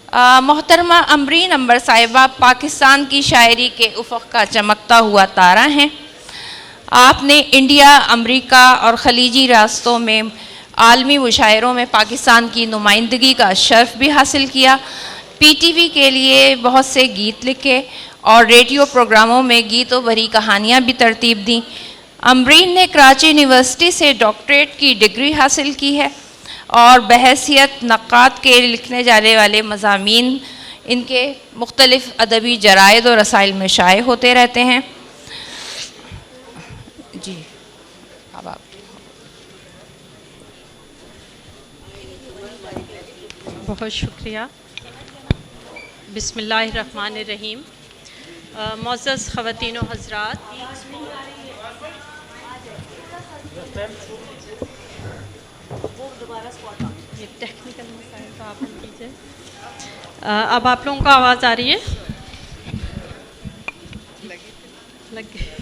मोहतरमा अमरीन अंबर साहिबा पाकिस्तान की शायरी के उफ़क़ का चमकता हुआ तारा हैं। आपने इंडिया, अमेरिका और ख़लीजी रास्तों में आलमी मुशायरों में पाकिस्तान की नुमाइंदगी का शर्फ भी हासिल किया। पीटीवी के लिए बहुत से गीत लिखे और रेडियो प्रोग्रामों में गीतों भरी कहानियाँ भी तरतीब दी। अमरीन ने कराची यूनिवर्सिटी से डॉक्टरेट की डिग्री हासिल की है और बहैसियत नक़ाद के लिखने जाने वाले मज़ामीन इनके मुख्तलिफ़ अदबी जराइद और रसाइल में शाये होते रहते हैं। जी अब आप। बहुत शुक्रिया। बिस्मिल्लाहिर्रहमानिर्रहीम। मुअज़्ज़ज़ ख़वातीन व हज़रात, ये टेक्निकल मसाइल तो आप हल कीजिए। अब आप लोगों को आवाज़ आ रही है? लग गई।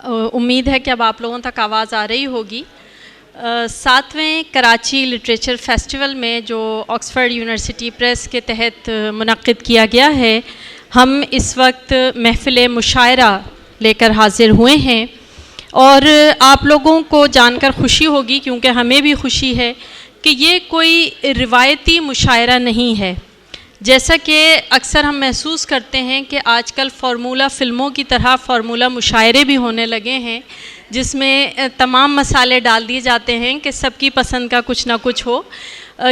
उम्मीद है कि अब आप लोगों तक आवाज़ आ रही होगी। 7वें कराची लिटरेचर फेस्टिवल में जो ऑक्सफोर्ड यूनिवर्सिटी प्रेस के तहत मुनक़्क़िद किया गया है, हम इस वक्त महफ़िल मुशायरा लेकर हाज़िर हुए हैं और आप लोगों को जानकर खुशी होगी, क्योंकि हमें भी खुशी है कि ये कोई रिवायती मुशायरा नहीं है। जैसा कि अक्सर हम महसूस करते हैं कि आजकल फ़ॉर्मूला फ़िल्मों की तरह फ़ॉर्मूला मुशायरे भी होने लगे हैं, जिसमें तमाम मसाले डाल दिए जाते हैं कि सबकी पसंद का कुछ ना कुछ हो।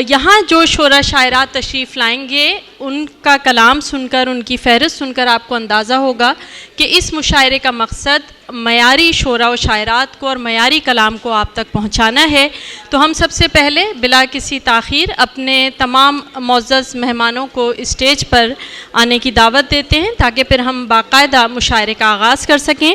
यहाँ जो शोरा शायरात तशरीफ़ लाएंगे, उनका कलाम सुनकर, उनकी फ़हरिस्त सुनकर आपको अंदाज़ा होगा कि इस मुशायरे का मकसद मयारी शोरा व शायरात को और मयारी कलाम को आप तक पहुँचाना है। तो हम सबसे पहले बिला किसी ताख़ीर अपने तमाम मुअज़्ज़ज़ मेहमानों को स्टेज पर आने की दावत देते हैं, ताकि फिर हम बाकायदा मुशायरे का आगाज़ कर सकें।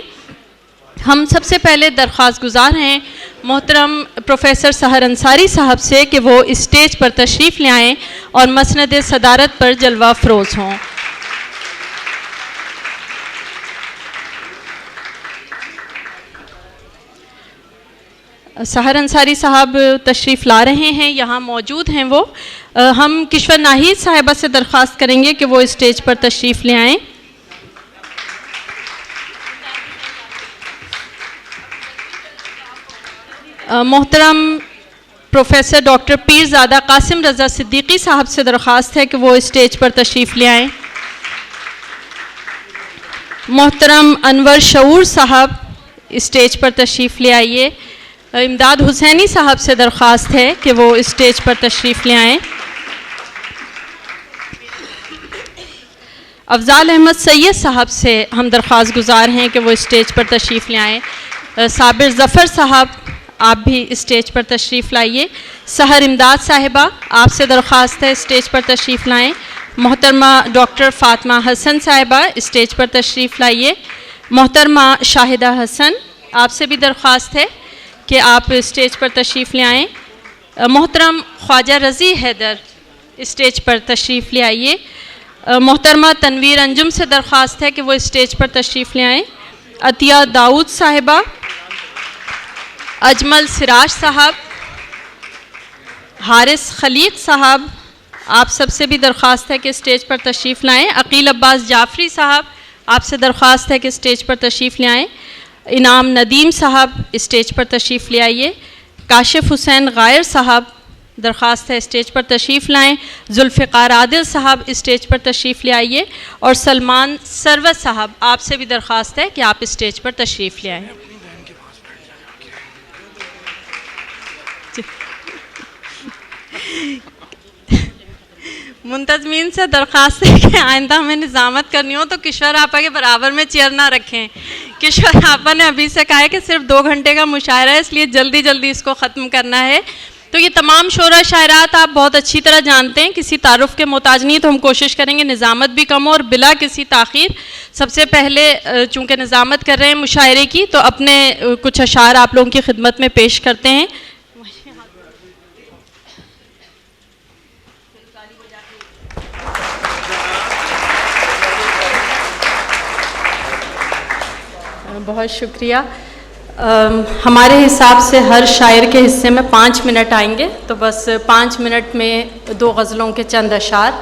हम सबसे पहले दरख्वास्त गुज़ार हैं मोहतरम प्रोफेसर सहर अंसारी साहब से कि वो स्टेज पर तशरीफ़ ले आएँ और मसनद सदारत पर जलवा फ़रोज़ हों। सहर अंसारी साहब तशरीफ़ ला रहे हैं, यहाँ मौजूद हैं वो। हम किश्वर नाहिद साहिबा से दरख्वास्त करेंगे कि वो स्टेज पर तशरीफ़ ले आएँ। मोहतरम प्रोफेसर डॉक्टर पीरज़ादा कासिम रज़ा सिद्दीकी साहब से दरख्वास्त है कि वो स्टेज पर तशरीफ़ ले आएँ। मोहतरम अनवर शऊर साहब स्टेज पर तशरीफ़ ले आइए। इमदाद हुसैनी साहब से दरख्वास्त है कि वो स्टेज पर तशरीफ़ ले आएँ। अफ़ज़ाल अहमद सैयद साहब से हम दरख्वास्त गुज़ार हैं कि वो स्टेज पर तशरीफ़ ले आएँ। साबिर ज़फ़र साहब, आप भी स्टेज पर तशरीफ़ लाइए। सहर इमदाद साहिबा, आपसे दरख्वास्त है स्टेज पर तशरीफ़ लाएँ। मोहतरमा डॉक्टर फ़ातिमा हसन साहिबा स्टेज पर तशरीफ़ लाइए। मोहतरमा शाहिदा हसन, आपसे भी दरख्वास्त है कि आप स्टेज पर तशरीफ़ ले आएँ। मोहतरम ख्वाजा रज़ी हैदर स्टेज पर तशरीफ़ ले आइए। मोहतरमा तनवीर अंजुम से दरख्वास्त है कि वो स्टेज पर तशरीफ़ ले आएँ। अतिया दाऊद साहिबा, अजमल सिराज साहब, हारिस खलीक साहब, आप सबसे भी दरख्वास्त है कि स्टेज पर तशरीफ़ लाएँ। अकील अब्बास जाफ़री साहब, आपसे दरख्वास्त है कि स्टेज पर तशरीफ़ ले आएँ। इनाम नदीम साहब स्टेज पर तशरीफ़ ले आइए। काशिफ़ हुसैन गायर साहब, दरख्वास्त है स्टेज पर तशरीफ़ लाएँ। जुल्फ़िकार आदिल साहब स्टेज पर तशरीफ़ ले आइए। और सलमान सरवत साहब, आपसे भी दरख्वास्त है कि आप स्टेज पर तशरीफ़ ले आएँ। मुंतज़मीन से दरख्वास्त है कि आइंदा हमें निज़ामत करनी हो तो किश्वर आपा के बराबर में चेयर ना रखें। किश्वर आपा ने अभी से कहा है कि सिर्फ 2 घंटे का मुशायरा है, इसलिए जल्दी जल्दी इसको ख़त्म करना है। तो ये तमाम शोरा शायरात आप बहुत अच्छी तरह जानते हैं, किसी तारुफ के मोहताज नहीं, तो हम कोशिश करेंगे निज़ामत भी कम हो और बिला किसी ताख़ीर सबसे पहले चूँकि निज़ामत कर रहे हैं मुशायरे की, तो अपने कुछ अशार आप लोगों की खिदमत में पेश करते हैं। बहुत शुक्रिया। हमारे हिसाब से हर शायर के हिस्से में 5 मिनट आएंगे, तो बस 5 मिनट में 2 गज़लों के चंद अशार।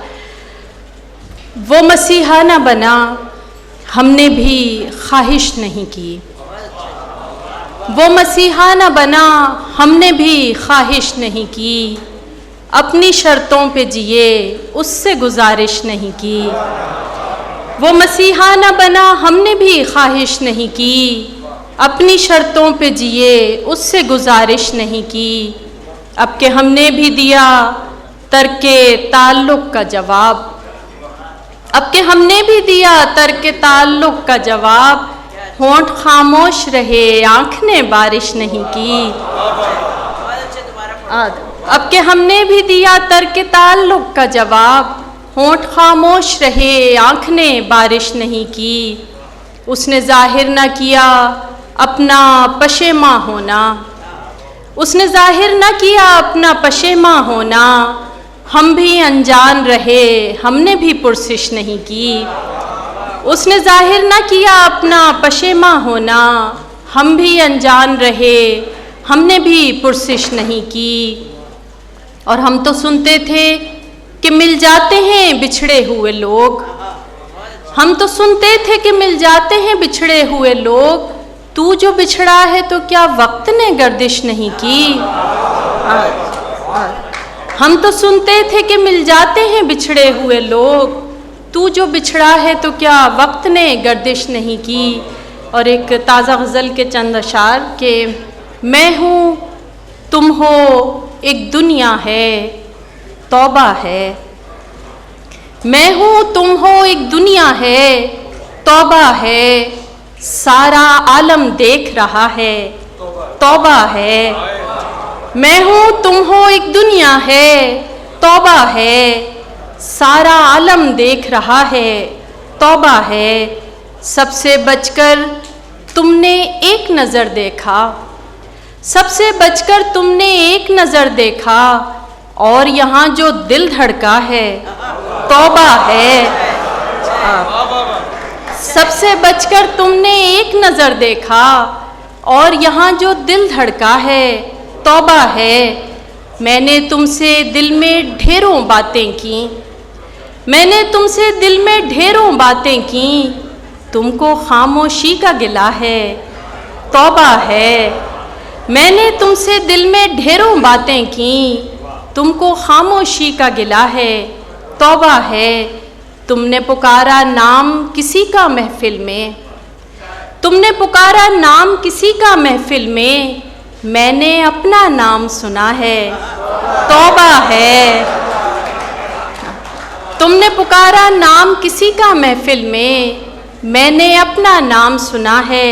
वो मसीहा न बना हमने भी ख्वाहिश नहीं की, वो मसीहा न बना हमने भी ख्वाहिश नहीं की, अपनी शर्तों पे जिए उससे गुजारिश नहीं की। वो मसीहा न बना हमने भी ख्वाहिश नहीं की, अपनी शर्तों पे जिए उससे गुजारिश नहीं की। अब के हमने भी दिया तर्के ताल्लुक़ का जवाब, अब के हमने भी दिया तर्के ताल्लुक़ का जवाब, होंठ खामोश रहे आँख ने बारिश नहीं की। अब के हमने भी दिया तर्के ताल्लुक़ का जवाब, होंठ खामोश रहे आँख ने बारिश नहीं की। उसने जाहिर न किया अपना पशेमा होना, उसने जाहिर न किया अपना पशेमा होना, हम भी अनजान रहे हमने भी पुरसिश नहीं की। उसने जाहिर न किया अपना पशेमा होना, हम भी अनजान रहे हमने भी पुरसिश नहीं की। और हम तो सुनते थे कि मिल जाते हैं बिछड़े हुए लोग, हम तो सुनते थे कि मिल जाते हैं बिछड़े हुए लोग, तू जो बिछड़ा है तो क्या वक्त ने गर्दिश नहीं की। हम तो सुनते थे कि मिल जाते हैं बिछड़े हुए लोग, तू जो बिछड़ा है तो क्या वक्त ने गर्दिश नहीं की। और एक ताज़ा गज़ल के चंद अशार के मैं हूँ तुम हो एक दुनिया है तौबा है, मैं हूँ तुम हो एक दुनिया है तौबा है, सारा आलम देख रहा है तौबा है। मैं हूँ तुम हो एक दुनिया है तौबा है, सारा आलम देख रहा है तौबा है। सबसे बचकर तुमने एक नज़र देखा, सबसे बचकर तुमने एक नज़र देखा, और यहाँ जो दिल धड़का है तौबा है। सबसे बचकर तुमने एक नज़र देखा, और यहाँ जो दिल धड़का है तौबा है। मैंने तुमसे दिल में ढेरों बातें की, मैंने तुमसे दिल में ढेरों बातें की, तुमको खामोशी का गिला है तौबा है। मैंने तुमसे दिल में ढेरों बातें की, तुमको खामोशी का गिला है तौबा है। तुमने पुकारा नाम किसी का महफिल में, तुमने पुकारा नाम किसी का महफिल में, मैंने अपना नाम सुना है तौबा है। तुमने पुकारा नाम किसी का महफिल में, मैंने अपना नाम सुना है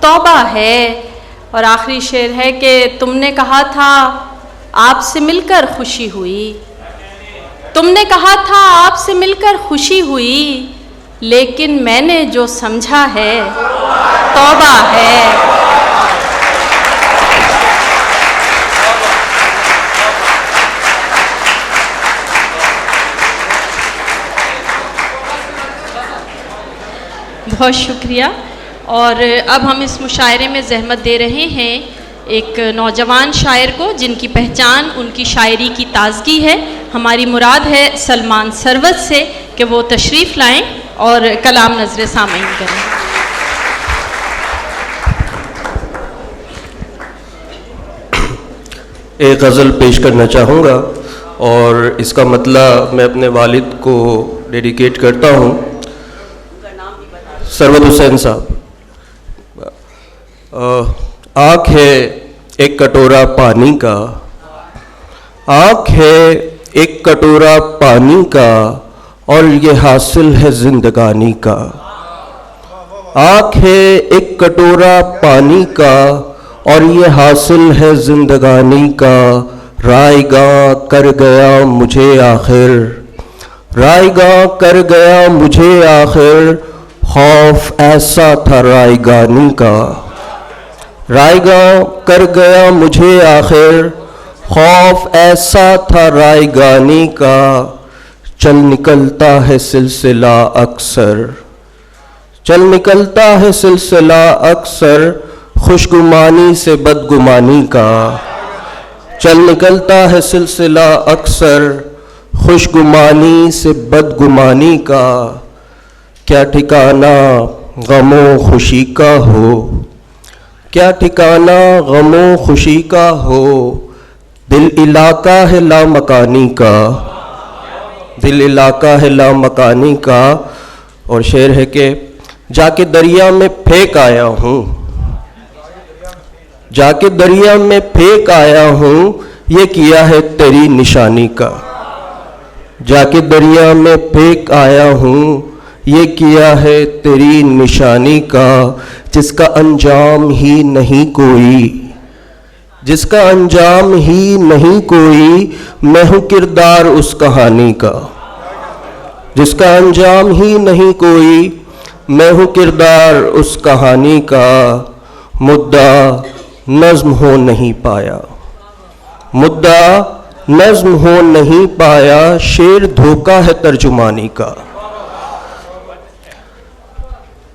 तौबा है। और आखिरी शेर है कि तुमने कहा था आपसे मिलकर खुशी हुई, तुमने कहा था आपसे मिलकर खुशी हुई, लेकिन मैंने जो समझा है तौबा है। बहुत शुक्रिया। और अब हम इस मुशायरे में ज़हमत दे रहे हैं एक नौजवान शायर को, जिनकी पहचान उनकी शायरी की ताज़गी है। हमारी मुराद है सलमान सरवत से कि वो तशरीफ़ लाएं और कलाम नज़र सामईन करें। एक गज़ल पेश करना चाहूँगा और इसका मतला मैं अपने वालिद को डेडिकेट करता हूँ, सरवत हुसैन साहब। आँख है एक कटोरा पानी का, आँख है एक कटोरा पानी का, और ये हासिल है जिंदगानी का। आँख है एक कटोरा पानी का, और ये हासिल है जिंदगानी का। रायगा कर गया मुझे आखिर, रायगा कर गया मुझे आखिर, खौफ ऐसा था रायगानी का। रायगा कर गया मुझे आखिर, खौफ ऐसा था रायगानी का। चल निकलता है सिलसिला अक्सर, चल निकलता है सिलसिला अक्सर, खुशगुमानी से बदगुमानी का। चल निकलता है सिलसिला अक्सर, खुशगुमानी से बदगुमानी का। क्या ठिकाना गमों खुशी का हो, क्या ठिकाना गमों खुशी का हो, दिल इलाका है लामकानी का, दिल इलाका है लामकानी का। और शेर है कि जाके दरिया में फेंक आया हूँ, जाके दरिया में फेंक आया हूँ, ये किया है तेरी निशानी का। जाके दरिया में फेंक आया हूँ, ये किया है तेरी निशानी का। जिसका अंजाम ही नहीं कोई, जिसका अंजाम ही नहीं कोई, मैं हूँ किरदार उस कहानी का। जिसका अंजाम ही नहीं कोई, मैं हूँ किरदार उस कहानी का। मुद्दा नज़्म हो नहीं पाया, मुद्दा नज़्म हो नहीं पाया, शेर धोखा है तर्जुमानी का।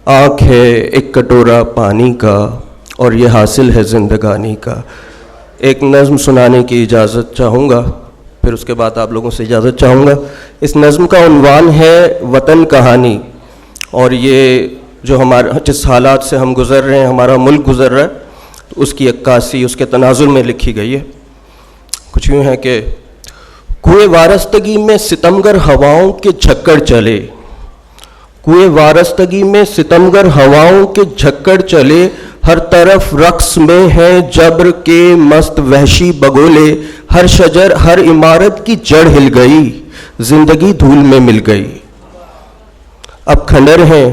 आँख है एक कटोरा पानी का और ये हासिल है जिंदगानी का। एक नज़्म सुनाने की इजाज़त चाहूँगा, फिर उसके बाद आप लोगों से इजाज़त चाहूँगा। इस नज़्म का उन्वान है वतन कहानी, और ये जो हमारा जिस हालात से हम गुज़र रहे हैं, हमारा मुल्क गुज़र रहा है, तो उसकी अक्कासी उसके तनाजुर में लिखी गई है। कुछ यूँ है कि कुएं वारस्तगी में सितमगर हवाओं के झक्कड़ चले, कुएं वारस्तगी में सितमगर हवाओं के झक्कड़ चले, हर तरफ रक्स में है जब्र के मस्त वहशी बगोले, हर शजर हर इमारत की जड़ हिल गई, जिंदगी धूल में मिल गई। अब खंडर हैं,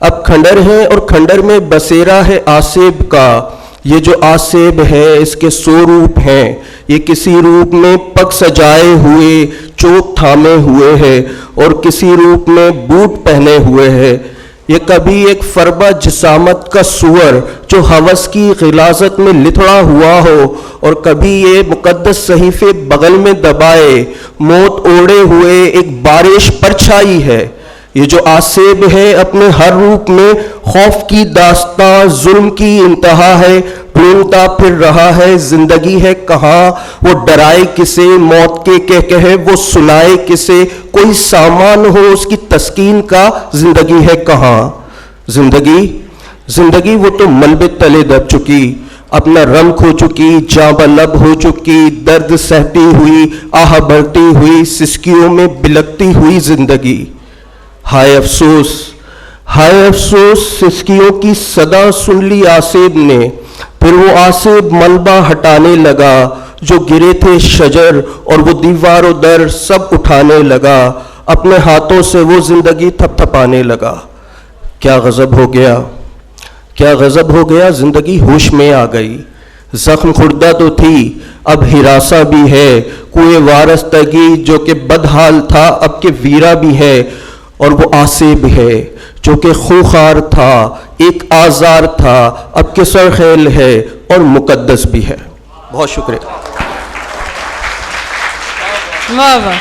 अब खंडर हैं और खंडर में बसेरा है आसेब का। ये जो आसेब है इसके 100 रूप हैं, ये किसी रूप में पग सजाए हुए चोक थामे हुए हैं और किसी रूप में बूट पहने हुए हैं। ये कभी एक फरबा जिसामत का सुअर जो हवस की गिलाजत में लिथड़ा हुआ हो, और कभी ये मुकद्दस सहीफे बगल में दबाए मौत ओढ़े हुए एक बारिश परछाई है। ये जो आसेब है अपने हर रूप में खौफ की दास्तां जुल्म की इंतहा है, ढूंढता फिर रहा है जिंदगी है कहाँ, वो डराए किसे मौत के कहे वो सुनाए किसे, कोई सामान हो उसकी तस्कीन का, जिंदगी है कहाँ। जिंदगी जिंदगी वो तो मलबे तले दब चुकी, अपना रंग खो चुकी, जांबलब हो चुकी, दर्द सहती हुई आह भरती हुई, सिसकियों में बिलकती हुई जिंदगी। हाय अफसोस, हाय अफसोस, सिसकियों की सदा सुन ली आसेब ने, फिर वो आसेब मलबा हटाने लगा, जो गिरे थे शजर और वो दीवारों दर सब उठाने लगा, अपने हाथों से वो जिंदगी थपथपाने लगा। क्या गजब हो गया, क्या गजब हो गया, जिंदगी होश में आ गई। जख्म खुर्दा तो थी अब हिरासा भी है, कुएं वारस्तगी जो कि बदहाल था अब के वीरा भी है, और वो आसेब है जो कि खूंखार था एक आज़ार था अब के सरखेल है और मुकद्दस भी है। बहुत शुक्रिया। वाह वाह,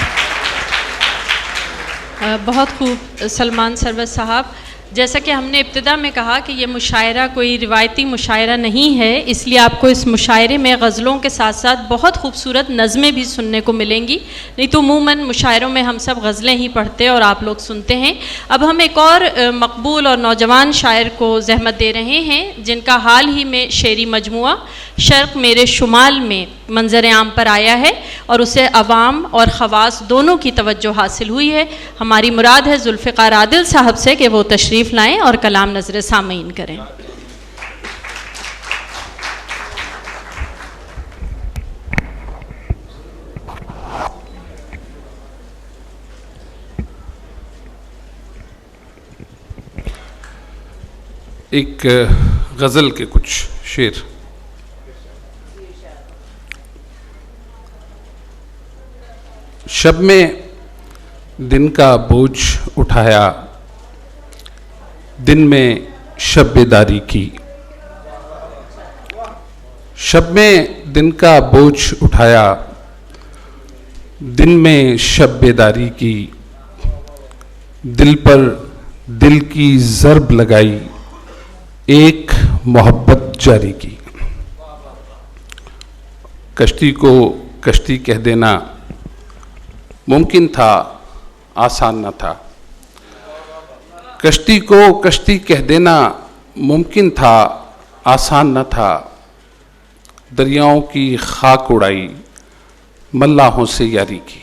बहुत खूब सलमान सरवत साहब। जैसा कि हमने इब्तिदा में कहा कि ये मुशायरा कोई रिवायती मुशायरा नहीं है, इसलिए आपको इस मुशायरे में गज़लों के साथ साथ बहुत खूबसूरत नज़में भी सुनने को मिलेंगी। नहीं तो अमूमन मुशायरों में हम सब गज़लें ही पढ़ते और आप लोग सुनते हैं। अब हम एक और मकबूल और नौजवान शायर को ज़हमत दे रहे हैं, जिनका हाल ही में शेरी मजमुआ शर्क़ मेरे शुमाल में मंजर आम पर आया है और उसे अवाम और ख़वास दोनों की तवज्जो हासिल हुई है। हमारी मुराद है जुल्फ़िकार आदिल साहब से कि वो तशरीफ़ लाएं और कलाम नज़र सामीन करें। एक गज़ल के कुछ शेर। शब में दिन का बोझ उठाया, दिन में शब बेदारी की। शब में दिन का बोझ उठाया, दिन में शब बेदारी की। दिल पर दिल की ज़रब लगाई, एक मोहब्बत जारी की। कश्ती को कश्ती कह देना मुमकिन था, आसान न था। कश्ती को कश्ती कह देना मुमकिन था, आसान न था। दरियाओं की खाक उड़ाई, मल्लाहों से यारी की।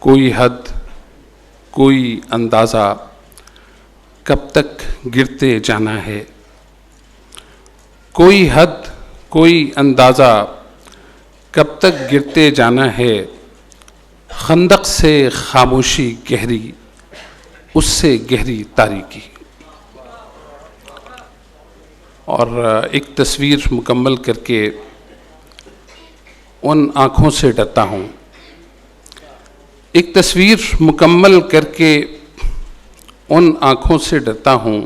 कोई हद कोई अंदाज़ा, कब तक गिरते जाना है। कोई हद कोई अंदाज़ा, कब तक गिरते जाना है। खंदक से खामोशी गहरी, उससे गहरी तारीकी। और एक तस्वीर मुकम्मल करके उन आँखों से डरता हूँ। एक तस्वीर मुकम्मल करके उन आँखों से डरता हूँ।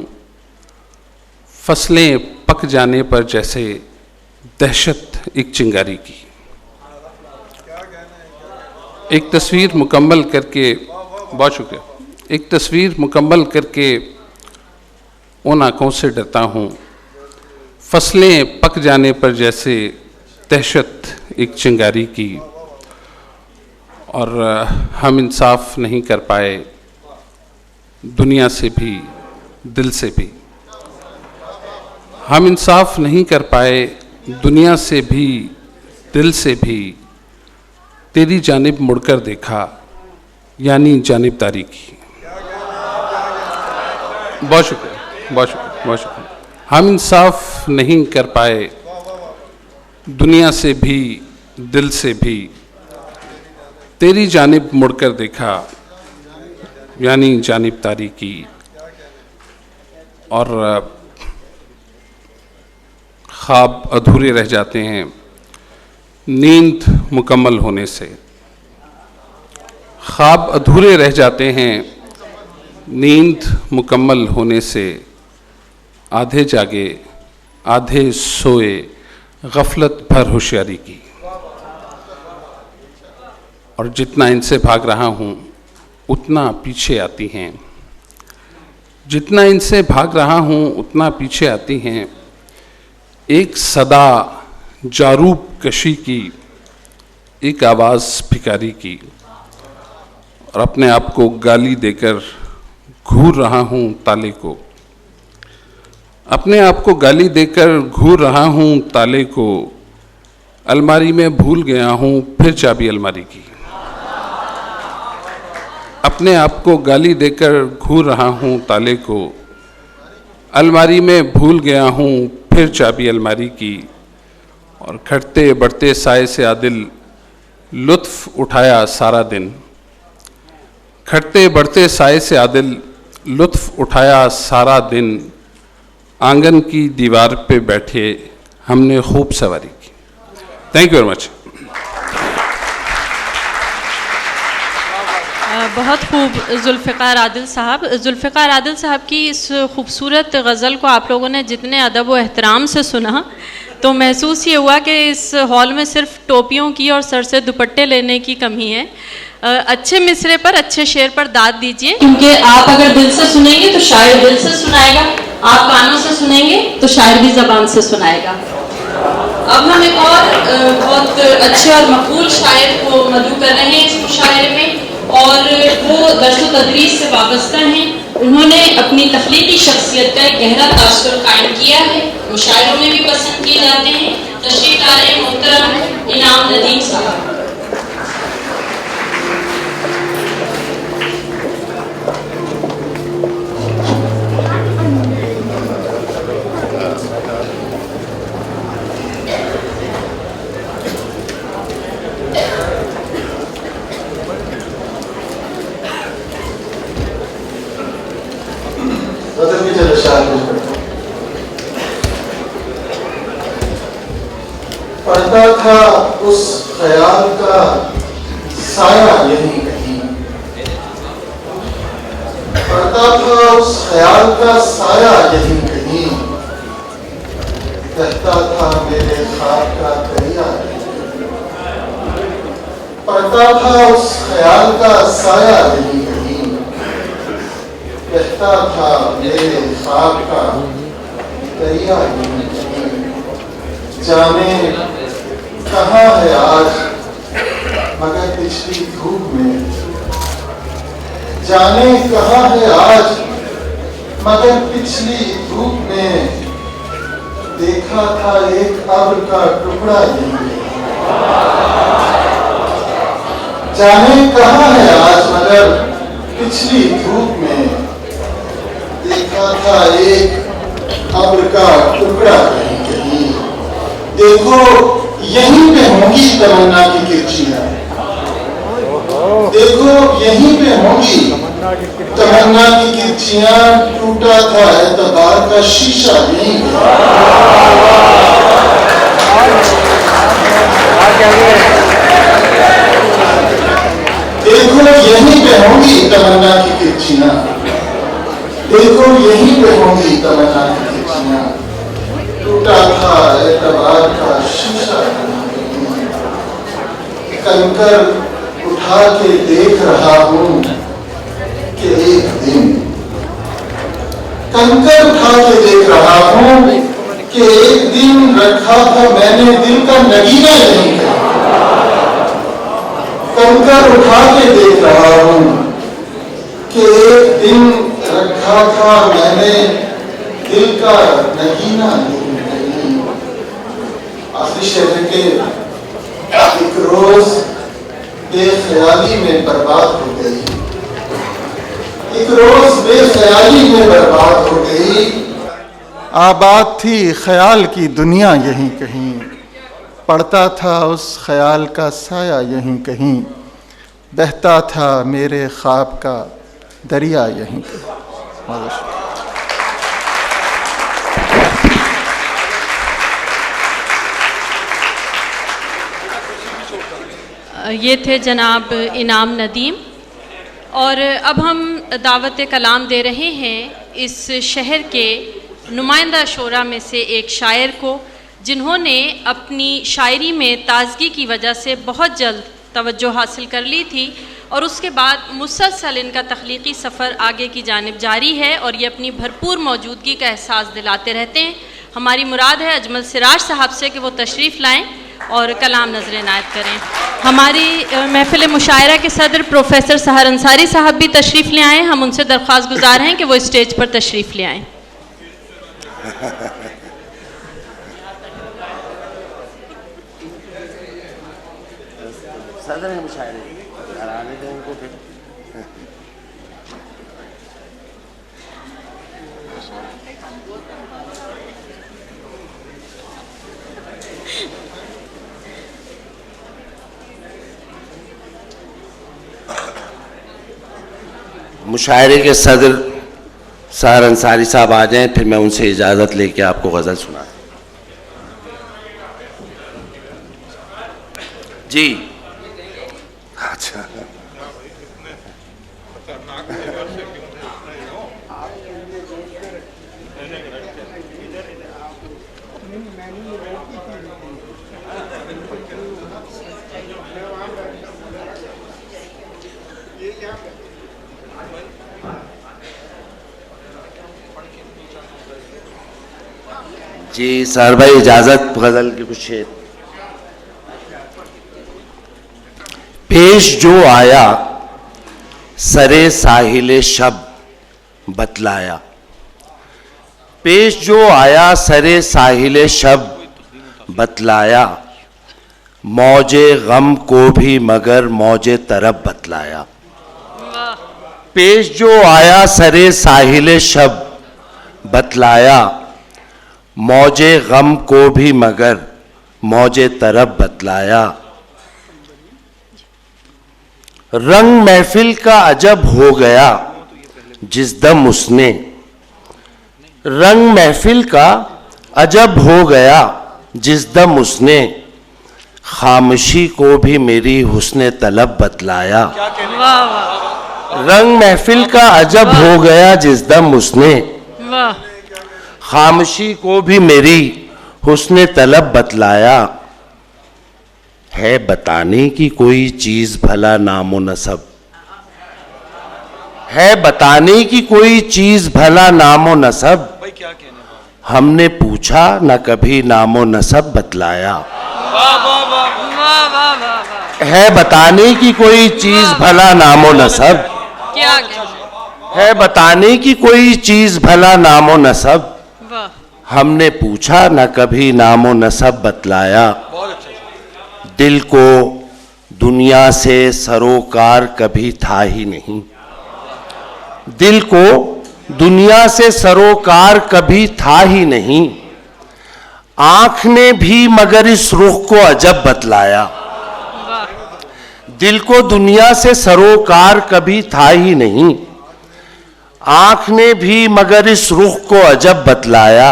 फसलें पक जाने पर जैसे दहशत एक चिंगारी की। एक तस्वीर मुकम्मल करके, बहुत शुक्रिया। एक तस्वीर मुकम्मल करके उन आँखों से डरता हूँ। फसलें पक जाने पर जैसे दहशत एक चिंगारी की। और हम इंसाफ नहीं कर पाए, दुनिया से भी दिल से भी। हम इंसाफ नहीं कर पाए, दुनिया से भी दिल से भी। तेरी जानिब मुड़कर देखा, यानी जानिबदारी की। बहुत शुक्रिया, बहुत शुक्रिया, बहुत शुक्रिया। हम इंसाफ नहीं कर पाए, दुनिया से भी दिल से भी। तेरी जानिब मुड़कर देखा, यानी जानिबदारी की। और ख्वाब अधूरे रह जाते हैं नींद मुकम्मल होने से। ख्वाब अधूरे रह जाते हैं नींद मुकम्मल होने से। आधे जागे आधे सोए, गफलत भर होशियारी की। और जितना इनसे भाग रहा हूँ उतना पीछे आती हैं। जितना इनसे भाग रहा हूँ उतना पीछे आती हैं। एक सदा जारूब कशी की, एक आवाज़ भिखारी की। और अपने आप को गाली देकर घूर रहा हूँ ताले को। अपने आप को गाली देकर घूर रहा हूँ ताले को। अलमारी में भूल गया हूँ फिर चाबी अलमारी की। अपने आप को गाली देकर घूर रहा हूँ ताले को। अलमारी में भूल गया हूँ फिर चाबी अलमारी की। और घटते बढ़ते साए से आदिल लुत्फ उठाया सारा दिन। घटते बढ़ते साए से आदिल लुत्फ उठाया सारा दिन। आंगन की दीवार पे बैठे हमने खूब सवारी की। Thank you very much. बहुत खूब जुल्फ़िकार आदिल साहब। जुल्फ़िकार आदिल साहब की इस खूबसूरत गज़ल को आप लोगों ने जितने अदब व एहतराम से सुना तो महसूस ये हुआ कि इस हॉल में सिर्फ टोपियों की और सर से दुपट्टे लेने की कमी है। अच्छे मिसरे पर, अच्छे शेर पर दाद दीजिए, क्योंकि आप अगर दिल से सुनेंगे तो शायर दिल से सुनाएगा, आप कानों से सुनेंगे तो शायर भी ज़बान से सुनाएगा। अब हम एक और बहुत अच्छे और मकबूल शायर को मदऊ कर रहे हैं इस मुशायरे में, और वो दर्स तदरीस से वाबस्ता हैं। उन्होंने अपनी तख्लीकी शख्सियत का एक गहरा तासुर कायम किया है, मुशायरों में भी पसंद किए जाते हैं। तशरीफ ला रहे मोहतरम इनाम नदीम साहब। पढ़ता था उस ख्याल साया यहीं कहीं, पड़ता था उस ख्याल का साया यहीं कहीं, कहता था मेरे ख्वाब का दरिया, पड़ता था उस ख्याल का साया यहीं कहीं, कहता था मेरे ख्वाब का दरिया यहीं कहीं। जाने कहाँ है आज मगर पिछली धूप में, जाने कहाँ है आज मगर पिछली धूप में, देखा था एक अब्र का टुकड़ा यहीं, जाने कहाँ है आज मगर पिछली धूप में, देखा था एक अब्र का टुकड़ा यहीं कहीं। देखो यहीं पे होंगी तमन्ना की किरचियां, देखो यहीं पे होंगी तमन्ना की किरचियां, टूटा था एतबार का शीशा यहीं पे। देखो यहीं पे होंगी तमन्ना की किरचियां, देखो यहीं पे होंगी तमन्ना की किरचियां, टूटा था एतबार का शीशा। कंकर उठा के देख रहा हूं कि एक दिन, कंकर उठा के देख रहा हूं कि एक दिन रखा था मैंने दिल का नगीना यहीं पे। कंकर उठा के देख रहा हूं कि एक दिन रखा था मैंने दिल का नगीना यहीं कहीं। आखिरी शेर के एक रोज बेख्याली में बर्बाद हो गई, एक रोज बेख्याली में बर्बाद हो गई। आबाद थी ख्याल की दुनिया यहीं कहीं, पड़ता था उस ख्याल का साया यहीं कहीं, बहता था मेरे ख्वाब का दरिया यहीं कहीं। ये थे जनाब इनाम नदीम। और अब हम दावत कलाम दे रहे हैं इस शहर के नुमाइंदा शोरा में से एक शायर को, जिन्होंने अपनी शायरी में ताजगी की वजह से बहुत जल्द तवज्जो हासिल कर ली थी और उसके बाद मुसलसल इनका तख्लीकी सफ़र आगे की जानिब जारी है और ये अपनी भरपूर मौजूदगी का एहसास दिलाते रहते हैं। हमारी मुराद है अजमल सिराज साहब से कि वो तशरीफ़ लाएँ और कलाम नजर इनायत करें। हमारी महफिल मुशायरा के सदर प्रोफेसर सहर अंसारी साहब भी तशरीफ़ ले आएँ। हम उनसे दरख्वास्त गुजार हैं कि वो स्टेज पर तशरीफ़ ले आएँ। सदर मुशायरे आने दें उनको फिर। मुशायरे के सदर सहर अंसारी साहब आ जाएं, फिर मैं उनसे इजाज़त लेके आपको गज़ल सुना। जी अच्छा, जी सर भाई इजाज़त, गज़ल की कुछ शेर। पेश जो आया सरे साहिल शब बतलाया, पेश जो आया सरे साहिल शब बतलाया, मौजे गम को भी मगर मौजे तरब बतलाया। पेश जो आया सरे साहिल शब बतलाया, मौजे गम को भी मगर मौजे तरब बतलाया। रंग महफिल का अजब हो गया जिस दम उसने, रंग महफिल का अजब हो गया जिस दम उसने, खामोशी को भी मेरी हुस्न तलब बतलाया। वाह वाह रंग महफिल का अजब हो गया जिस दम उसने, वाह खामोशी को भी मेरी हुस्न तलब बतलाया। है बताने की कोई चीज भला नामो नसब, है बताने की कोई चीज भला नामो नसब, हमने पूछा न कभी नामो नसब बतलाया। है बताने की कोई चीज भला नामो नसब, क्या कहना, है बताने की कोई चीज भला नामो नसब, वाह हमने पूछा न कभी नामो नसब बतलाया। दिल को दुनिया से सरोकार कभी था ही नहीं, दिल को दुनिया से सरोकार कभी था ही नहीं, आंख ने भी मगर इस रुख को अजब बतलाया। दिल को दुनिया से सरोकार कभी था ही नहीं, आंख ने भी मगर इस रुख को अजब बतलाया।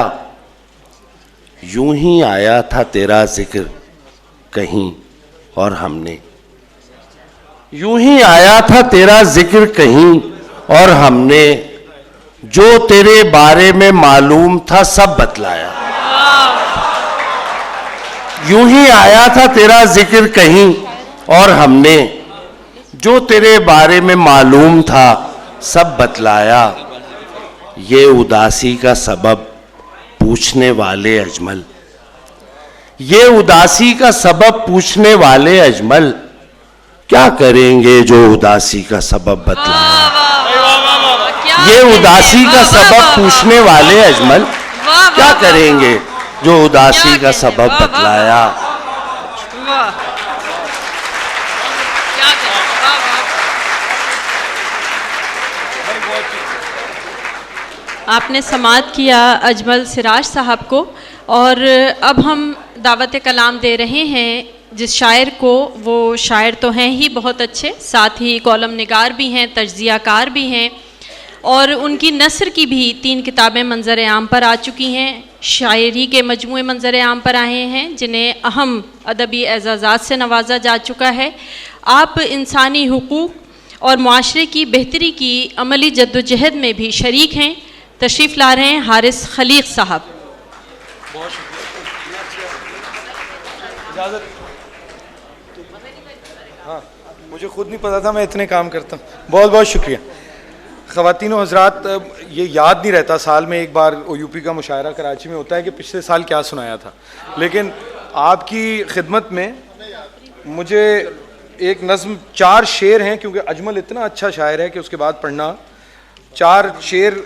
यूं ही आया था तेरा जिक्र कहीं और हमने, यूं ही आया था तेरा जिक्र कहीं और हमने, जो तेरे बारे में मालूम था सब बतलाया। यूं ही आया था तेरा जिक्र कहीं और हमने, जो तेरे बारे में मालूम था सब बतलाया। ये उदासी का सबब पूछने वाले अजमल, ये उदासी का सबब पूछने वाले अजमल, क्या करेंगे जो उदासी का सबब बतलाया। ये उदासी का सबब पूछने वाले अजमल, क्या करेंगे जो उदासी का सबब बतलाया। आपने समाअत किया अजमल सिराज साहब को, और अब हम दावत कलाम दे रहे हैं जिस शायर को, वो शायर तो हैं ही बहुत अच्छे, साथ ही कॉलम निगार भी हैं, तज्ज़ियाकार भी हैं, और उनकी नस्र की भी 3 किताबें मंजर आम पर आ चुकी हैं। शायरी के मजमूए मंजर आम पर आए हैं जिन्हें अहम अदबी एजाज़ात से नवाजा जा चुका है। आप इंसानी हुकूक़ और मुआशरे की बेहतरी की अमली जद्दोजहद में भी शरीक हैं। तशरीफ़ ला रहे हैं हारिस खलीक साहब। हाँ, मुझे खुद नहीं पता था मैं इतने काम करता हूँ। बहुत बहुत शुक्रिया। ख़वातीन और हज़रात, ये याद नहीं रहता, साल में एक बार OUP का मुशायरा कराची में होता है कि पिछले साल क्या सुनाया था, लेकिन आपकी खिदमत में मुझे एक नज़्म, 4 शेर हैं, क्योंकि अजमल इतना अच्छा शायर है कि उसके बाद पढ़ना। 4 शेर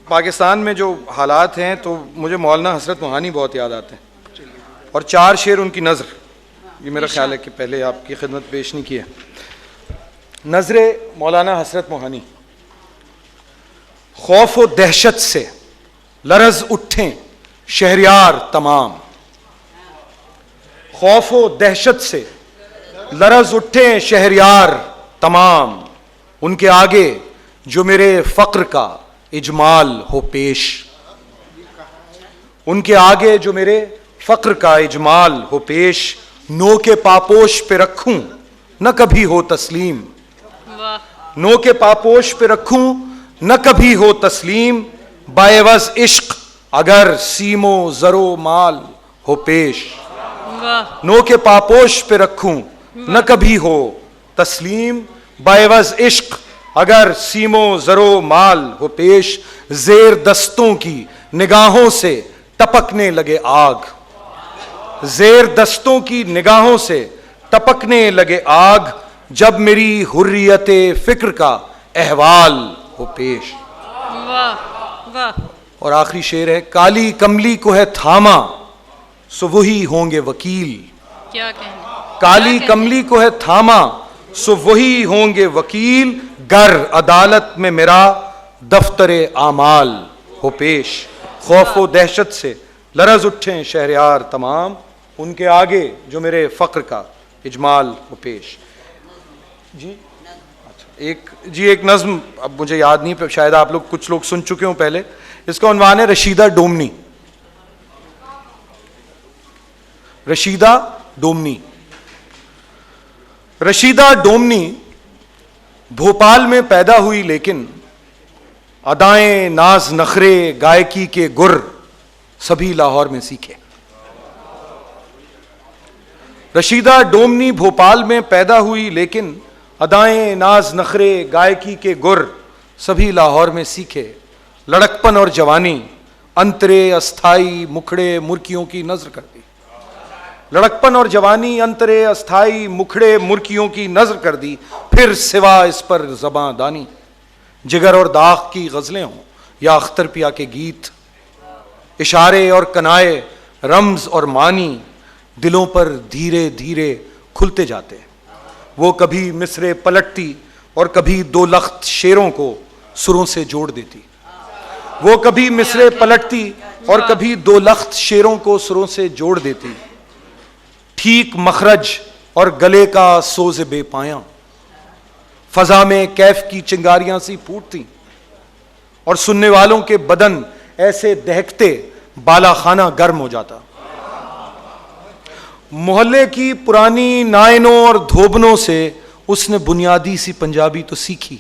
पाकिस्तान में जो हालात हैं तो मुझे मौलाना हसरत मोहानी बहुत याद आते हैं, और 4 शेर उनकी नज़र, ये मेरा ख्याल है कि पहले आपकी खिदमत पेश नहीं किया। नज़रे मौलाना हसरत मोहानी। खौफ व दहशत से लरज़ उठें शहरियार तमाम, खौफ व दहशत से लरज़ उठें शहरियार तमाम, उनके आगे जो मेरे फ़क्र का इजमाल हो पेश, उनके आगे जो मेरे फ़क्र का इजमाल हो पेश, नो के पापोश पे रखूं न कभी हो तस्लीम, नो के पापोश पे रखूं न कभी हो तस्लीम, बाएवज़ इश्क अगर सीमो ज़रो माल हो पेश, नो के पापोश पे रखूं न कभी हो तस्लीम, बाएवज़ इश्क अगर सीमो ज़रो माल हो पेश, ज़ेर दस्तों की निगाहों से टपकने लगे आग, ज़ेर दस्तों की निगाहों से टपकने लगे आग, जब मेरी हुर्रियत फ़िक्र का अहवाल हो पेश। वाह वाह। और आखिरी शेर है, काली कमली को है थामा सो वही होंगे वकील, क्या कहना, काली कमली को है थामा सो वही होंगे वकील, गर अदालत में मेरा दफ्तरे आमाल हो पेश, खौफ व दहशत से लरज़ उठें शहरियार तमाम, उनके आगे जो मेरे फ़क्र का इजमाल हो पेश। जी अच्छा, एक नज़्म अब मुझे याद नहीं, शायद आप लोग कुछ लोग सुन चुके हों पहले। इसका उन्वान है रशीदा डोमनी। रशीदा डोमनी। रशीदा डोमनी भोपाल में पैदा हुई, लेकिन अदाएं, नाज, नखरे, गायकी के गुर सभी लाहौर में सीखे। रशीदा डोमनी भोपाल में पैदा हुई, लेकिन अदाएं, नाज, नखरे, गायकी के गुर सभी लाहौर में सीखे। लड़कपन और जवानी अंतरे अस्थाई मुखड़े मुर्कियों की नजर कर दी। लड़कपन और जवानी अंतरे अस्थाई मुखड़े मुर्कियों की नजर कर दी। फिर सिवा इस पर ज़बां दानी, जिगर और दाग की गजलें हों या अख्तर पिया के गीत, इशारे और कनाए, रम्ज और मानी दिलों पर धीरे धीरे खुलते जाते। वो कभी मिसरे पलटती और कभी दो लख्त शेरों को सुरों से जोड़ देती। वो कभी मिसरे पलटती और कभी दो लख्त शेरों को सुरों से जोड़ देती। ठीक मखरज और गले का सोज बेपाया, फजा में कैफ की चिंगारियां सी फूटती और सुनने वालों के बदन ऐसे दहकते बाला खाना गर्म हो जाता। मोहल्ले की पुरानी नायनों और धोबनों से उसने बुनियादी सी पंजाबी तो सीखी,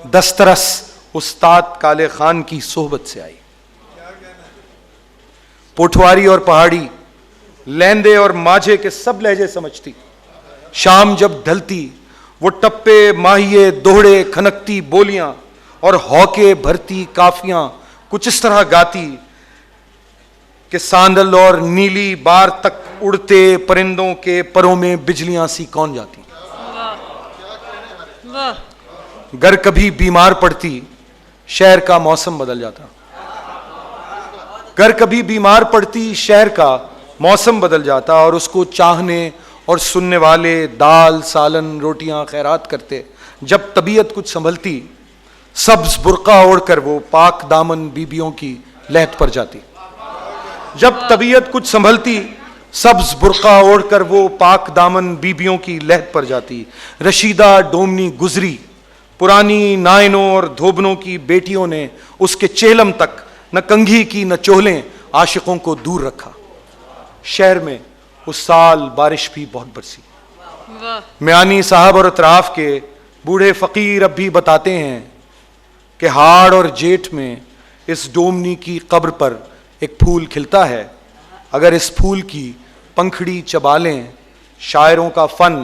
दस्तरस उस्ताद काले खान की सोहबत से आई। पोठवारी और पहाड़ी, लैंदे और माझे के सब लहजे समझती। शाम जब ढलती वो टप्पे, माहिए, दोहड़े, खनकती बोलियां और हौके भरती काफियां कुछ इस तरह गाती कि सांदल और नीली बार तक उड़ते परिंदों के परों में बिजलियां सी कौन जाती। गर कभी बीमार पड़ती, शहर का मौसम बदल जाता। गर कभी बीमार पड़ती, शहर का मौसम बदल जाता और उसको चाहने और सुनने वाले दाल, सालन, रोटियां खैरात करते। जब तबीयत कुछ संभलती, सब्ज बुर्का ओढ़कर वो पाक दामन बीबियों की लहत पर जाती। जब तबीयत कुछ संभलती, सब्ज बुर्का ओढ़कर वो पाक दामन बीबियों की लहत पर जाती। रशीदा डोमनी गुजरी, पुरानी नायनों और धोबनों की बेटियों ने उसके चेहलम तक न कंघी की न चोहलें आशिकों को दूर रखा। शहर में उस साल बारिश भी बहुत बरसी। म्यानी साहब और अतराफ के बूढ़े फकीर अब भी बताते हैं कि हाड़ और जेठ में इस डोमनी की कब्र पर एक फूल खिलता है। अगर इस फूल की पंखड़ी चबा लें, शायरों का फन,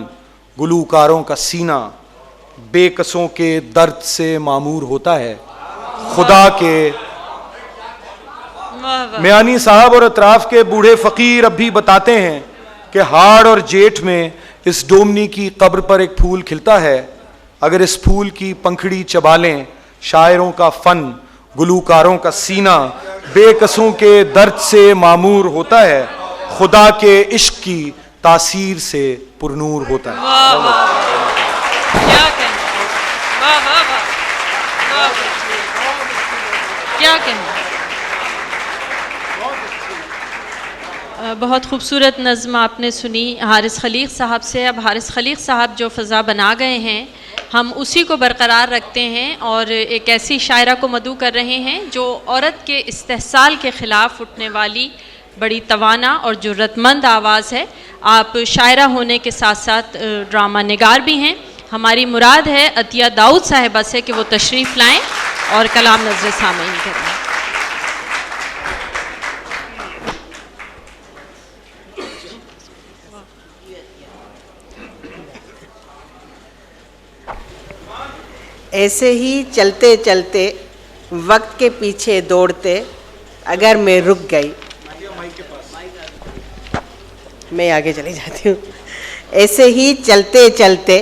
गुलूकारों का सीना बेकसों के दर्द से मामूर होता है। खुदा के म्यानी साहब और अतराफ के बूढ़े फकीर अब भी बताते हैं कि हाड़ और जेठ में इस डोमनी की कब्र पर एक फूल खिलता है। अगर इस फूल की पंखड़ी चबा लें, शायरों का फन, गुलूकारों का सीना बेकसों के दर्द से मामूर होता है। खुदा के इश्क की तासीर से पुरनूर होता है। वाह वाह, क्या कहना, वाह वाह वाह, क्या कहना। बहुत खूबसूरत नज़्म आपने सुनी हारिस खलीक साहब से। अब हारिस खलीक साहब जो फ़ज़ा बना गए हैं, हम उसी को बरकरार रखते हैं और एक ऐसी शायरा को मदू कर रहे हैं जो औरत के इस्तेहसाल के ख़िलाफ़ उठने वाली बड़ी तवाना और जुर्रतमंद आवाज़ है। आप शायरा होने के साथ साथ ड्रामा निगार भी हैं। हमारी मुराद है अतिया दाऊद साहिबा से कि वो तशरीफ़ लाएँ और कलाम नज़र सामईन करें। ऐसे ही चलते चलते वक्त के पीछे दौड़ते अगर मैं रुक गई, मैं आगे चली जाती हूँ। ऐसे ही चलते चलते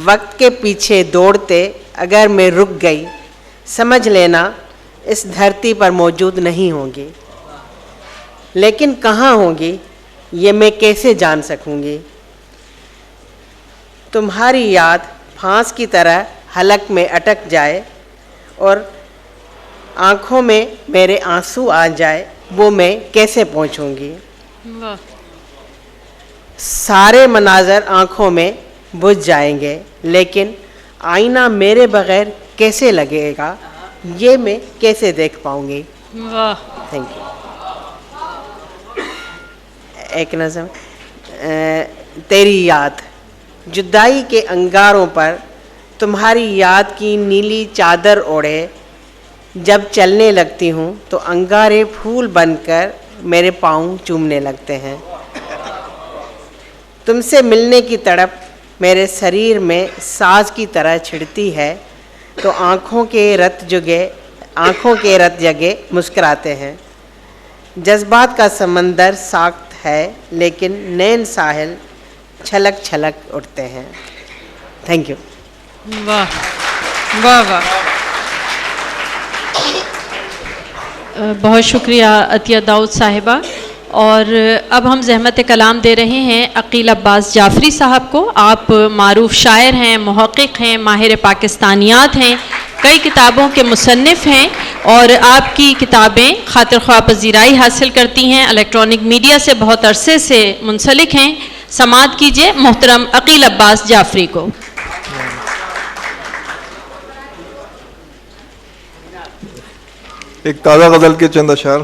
वक्त के पीछे दौड़ते अगर मैं रुक गई, समझ लेना इस धरती पर मौजूद नहीं होंगी। लेकिन कहाँ होंगी ये मैं कैसे जान सकूँगी। तुम्हारी याद फांस की तरह हलक में अटक जाए और आँखों में मेरे आंसू आ जाए, वो मैं कैसे पहुँचूँगी। सारे मनाजर आँखों में बुझ जाएंगे, लेकिन आईना मेरे बगैर कैसे लगेगा, ये मैं कैसे देख पाऊँगी। वाह, थैंक यू। एक नज़म, तेरी याद। जुदाई के अंगारों पर तुम्हारी याद की नीली चादर ओढ़े, जब चलने लगती हूँ तो अंगारे फूल बनकर मेरे पाँव चूमने लगते हैं। तुमसे मिलने की तड़प मेरे शरीर में साज की तरह छिड़ती है, तो आँखों के रत जगे मुस्कुराते हैं। जज्बात का समंदर साख्त है, लेकिन नैन साहिल छलक छलक उठते हैं। Thank you. वाह वाह वाह, बहुत शुक्रिया अतिया दाऊद साहिबा। और अब हम ज़हमत कलाम दे रहे हैं अकील अब्बास जाफरी साहब को। आप मारूफ शायर हैं, मुहक़्क़िक़ हैं, माहिर पाकिस्तानियात हैं, कई किताबों के मुसन्निफ़ हैं और आपकी किताबें खातिर ख्वाह पज़ीराई हासिल करती हैं, इलेक्ट्रॉनिक मीडिया से बहुत अरसे से मुंसलिक हैं। समाअत कीजिए मोहतरम अकील अब्बास जाफरी को। एक ताज़ा गज़ल के चंद अशार।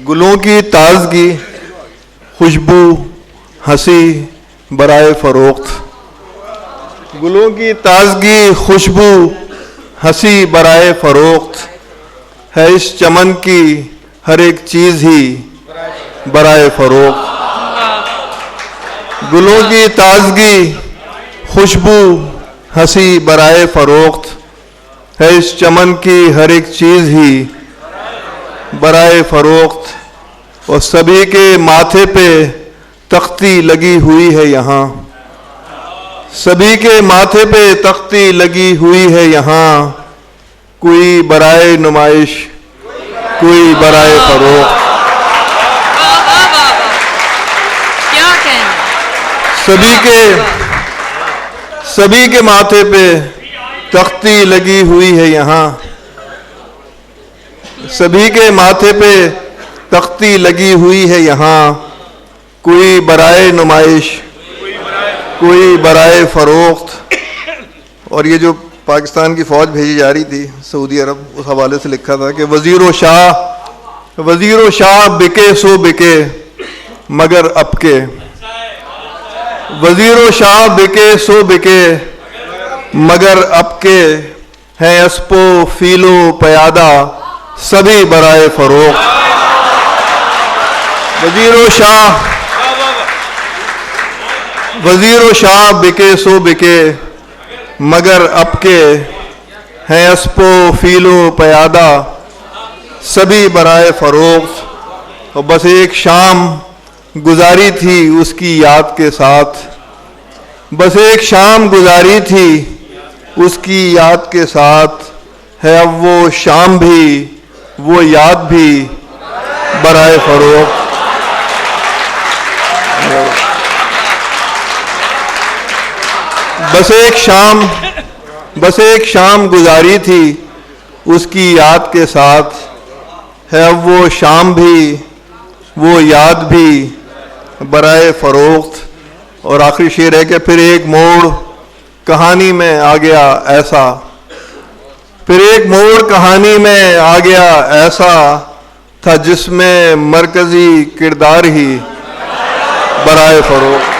गुलों की ताज़गी खुशबू हंसी बराए फ़रोख्त, गुलों की ताज़गी खुशबू हंसी बराए फ़रोख्त, है इस चमन की हर एक चीज़ ही बराए फ़रोख्त। गुलों की ताज़गी खुशबू हंसी बराए फ़रोख्त, है इस चमन की हर एक चीज़ ही बराए फ़रोख्त। और सभी के माथे पे तख्ती लगी हुई है यहाँ, सभी के माथे पे तख्ती लगी हुई है यहाँ, कोई बराए नुमाइश कोई बराए फ़रोख्त। क्या कहना, सभी के माथे पे तख्ती लगी हुई है यहाँ, सभी के माथे पे तख्ती लगी हुई है यहाँ, कोई बराए नुमाइश कोई बराए फ़रोख्त। और ये जो पाकिस्तान की फ़ौज भेजी जा रही थी सऊदी अरब, उस हवाले से लिखा था कि वज़ीर व शाह बिके सो बिके मगर अब के, वज़ीर व शाह बिके सो बिके मगर अब के, हैं अस्पो फीलो पयादा सभी बराए फ़रोख्त। वज़ीर व शाह बिके सो बिके मगर अब के, हैं अस्पो फीलो पयादा सभी बराए फ़रोख्त। और बस एक शाम गुजारी थी उसकी याद के साथ, बस एक शाम गुजारी थी उसकी याद के साथ, है अब वो शाम भी वो याद भी बराए फ़रोख्त। बस एक शाम गुजारी थी उसकी याद के साथ, है अब वो शाम भी वो याद भी बराए फ़रोख्त। और आखिरी शेर है कि फिर एक मोड़ कहानी में आ गया ऐसा, फिर एक मोड़ कहानी में आ गया ऐसा, था जिसमें मरकज़ी किरदार ही बराए फ़रोख्त।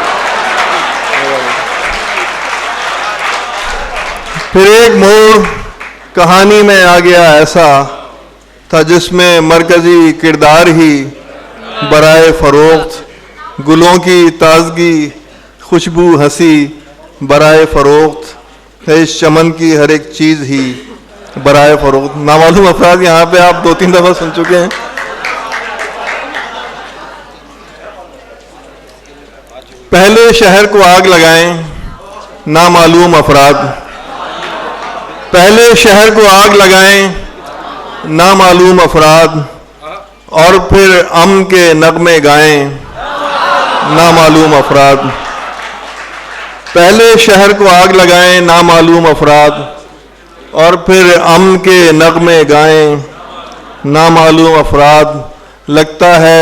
फिर एक मोड़ कहानी में आ गया ऐसा, था जिसमें मरकज़ी किरदार ही बराए फ़रोख्त। गुलों की ताज़गी खुशबू हंसी बराए फ़रोख्त, है इस चमन की हर एक चीज़ ही बराए फ़रोख्त। नामालूम अफराद यहाँ पे आप 2-3 दफ़ा सुन चुके हैं। पहले शहर को आग लगाएं नामालूम अफराद, पहले शहर को आग लगाएं नामालूम अफराद, और फिर अमन के नगमे गाएं नामालूम अफराद। पहले शहर को आग लगाएं नामालूम अफराद, और फिर अमन के नगमे गाएं नामालूम अफराद। लगता है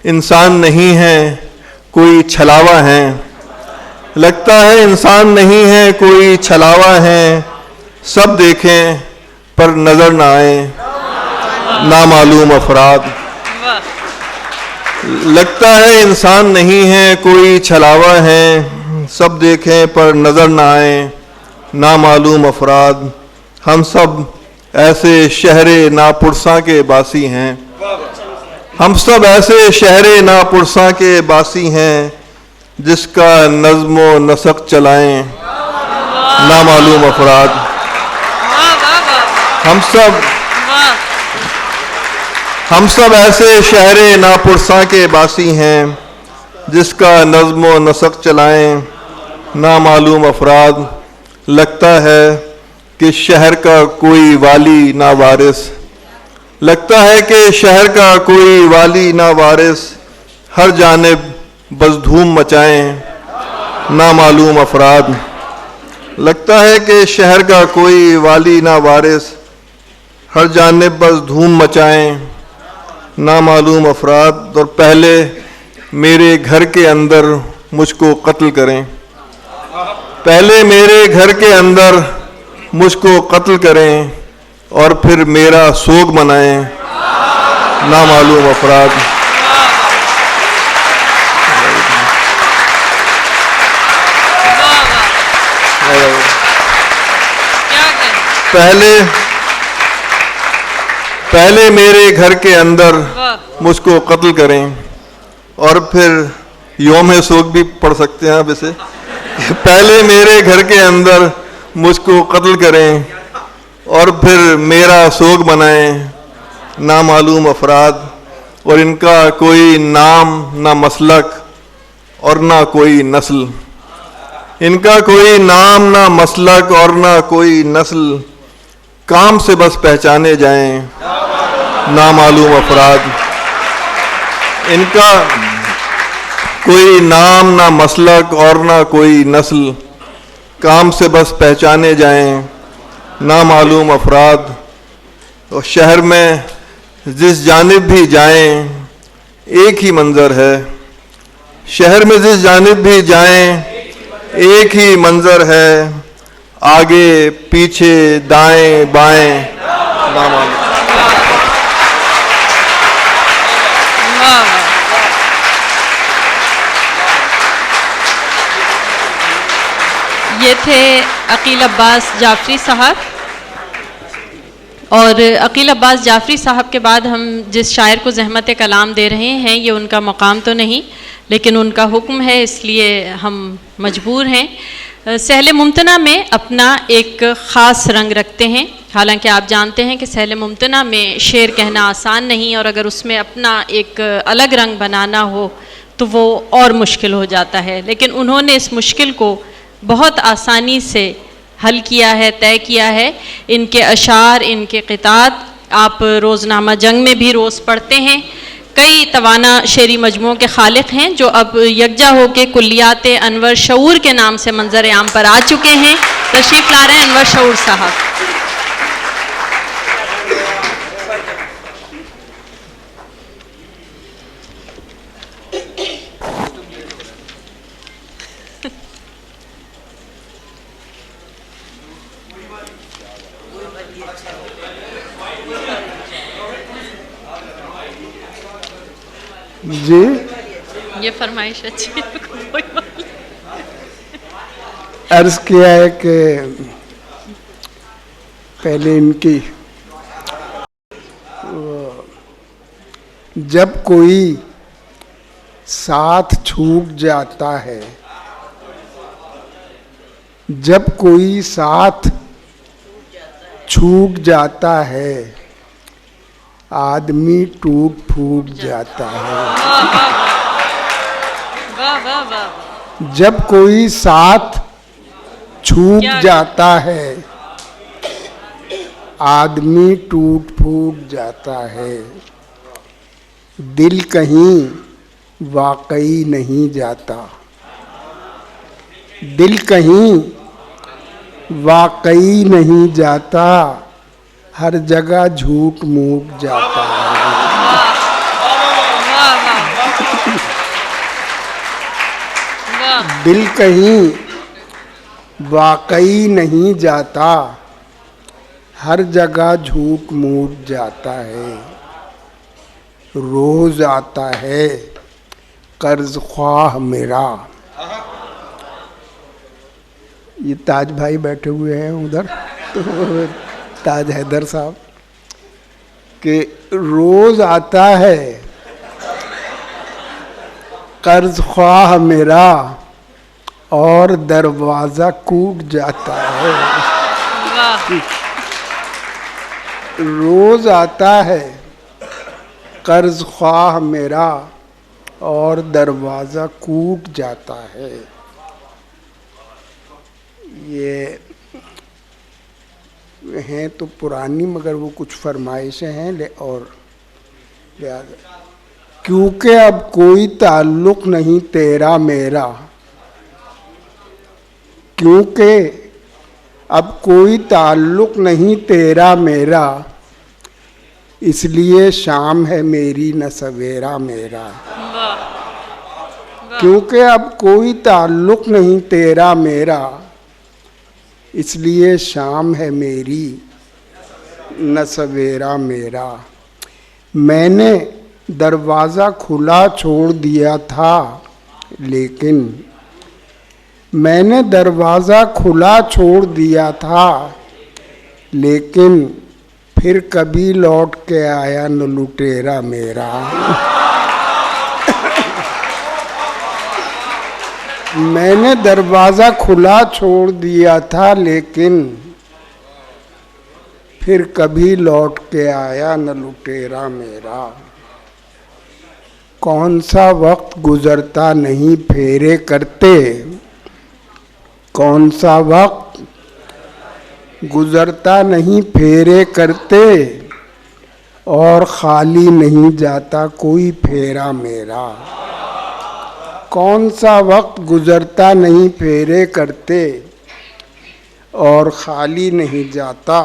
इंसान नहीं है कोई छलावा है, लगता है इंसान नहीं है कोई छलावा है, सब देखें पर नजर ना आए नामालूम अफराद। लगता है इंसान नहीं है, कोई छलावा है, सब देखें पर नजर ना आए नामालूम अफराद। हम सब ऐसे शहरे नापुरसा के बासी हैं, हम सब ऐसे शहरे नापुरसा के बासी हैं, जिसका नज़्म व नसक चलाएं नामालूम अफराद। हम सब ऐसे शहरे नापुरसा के बासी हैं, जिसका नज़्म व नसक चलाएं नामालूम अफराद। लगता है कि शहर का कोई वाली ना वारिस, लगता है कि शहर का कोई वाली ना वारिस, हर जानिब बस धूम मचाएं नामालूम अफराद। लगता है कि शहर का कोई वाली ना वारिस, हर जानिब बस धूम मचाएं नामालूम अफराद। और पहले मेरे घर के अंदर मुझको कत्ल करें, पहले मेरे घर के अंदर मुझको कत्ल करें, और फिर मेरा सोग मनाएं नामालूम अफराद। पहले मेरे घर के अंदर मुझको कत्ल करें, और फिर यौम सोग भी पढ़ सकते हैं आप इसे। पहले मेरे घर के अंदर मुझको कत्ल करें, और फिर मेरा सोग मनाएं नामालूम अफराद। और इनका कोई नाम ना मसलक और ना कोई नस्ल, इनका कोई नाम ना मसलक और ना कोई नस्ल, काम से बस पहचाने जाएं नामालूम अफराद। इनका कोई नाम ना मसलक और ना कोई नस्ल, काम से बस पहचाने जाएं नामालूम अफराद। और शहर में जिस जानिब भी जाएं एक ही मंजर है, शहर में जिस जानिब भी जाएं एक ही मंजर है, आगे पीछे दाएं बाएं नामालूम। ये थे अकील अब्बास जाफरी साहब। और अकील अब्बास जाफरी साहब के बाद हम जिस शायर को ज़हमत कलाम दे रहे हैं, ये उनका मकाम तो नहीं, लेकिन उनका हुक्म है, इसलिए हम मजबूर हैं। सहले मुमतना में अपना एक ख़ास रंग रखते हैं। हालांकि आप जानते हैं कि सहले मुमतना में शेर कहना आसान नहीं, और अगर उसमें अपना एक अलग रंग बनाना हो तो वो और मुश्किल हो जाता है। लेकिन उन्होंने इस मुश्किल को बहुत आसानी से हल किया है, तय किया है। इनके अशार, इनके क़ितात आप रोज़नामा जंग में भी रोज़ पढ़ते हैं। कई तवाना शेरी मजमूओं के खालिक हैं, जो अब यकजा हो के कुल्लियात अनवर शऊर के नाम से मंजर आम पर आ चुके हैं। तशरीफ़ ला रहे हैं अनवर शऊर साहब। जी, ये फरमाइश अच्छी है, कोई बात नहीं। अर्ज किया है कि पहले इनकी जब कोई साथ छूट जाता है, जब कोई साथ छूट जाता है, आदमी टूट फूट जाता है। जब कोई साथ छूट जाता है, आदमी टूट फूट जाता है। दिल कहीं वाकई नहीं जाता, दिल कहीं वाकई नहीं जाता, हर जगह झूठ मूठ जाता है। दिल कहीं वाकई नहीं जाता, हर जगह झूठ मूठ जाता है। रोज आता है कर्ज ख्वाह मेरा। ये ताज भाई बैठे हुए हैं उधर, तो ताज हैदर साहब कि रोज आता है कर्ज ख्वाह मेरा और दरवाजा कूट जाता है। रोज आता है कर्ज ख्वाह मेरा और दरवाजा कूट जाता है। ये हैं तो पुरानी, मगर वो कुछ फरमाइशें हैं और क्योंकि अब कोई ताल्लुक नहीं तेरा मेरा, क्योंकि अब कोई ताल्लुक नहीं तेरा मेरा, इसलिए शाम है मेरी न सवेरा मेरा। क्योंकि अब कोई ताल्लुक नहीं तेरा मेरा, इसलिए शाम है मेरी न सवेरा मेरा। मैंने दरवाज़ा खुला छोड़ दिया था लेकिन, मैंने दरवाज़ा खुला छोड़ दिया था लेकिन फिर कभी लौट के आया न लुटेरा मेरा। मैंने दरवाज़ा खुला छोड़ दिया था लेकिन फिर कभी लौट के आया न लुटेरा मेरा। कौन सा वक्त गुजरता नहीं फेरे करते, कौन सा वक्त गुजरता नहीं फेरे करते और खाली नहीं जाता कोई फेरा मेरा। कौन सा वक्त गुजरता नहीं फेरे करते और खाली नहीं जाता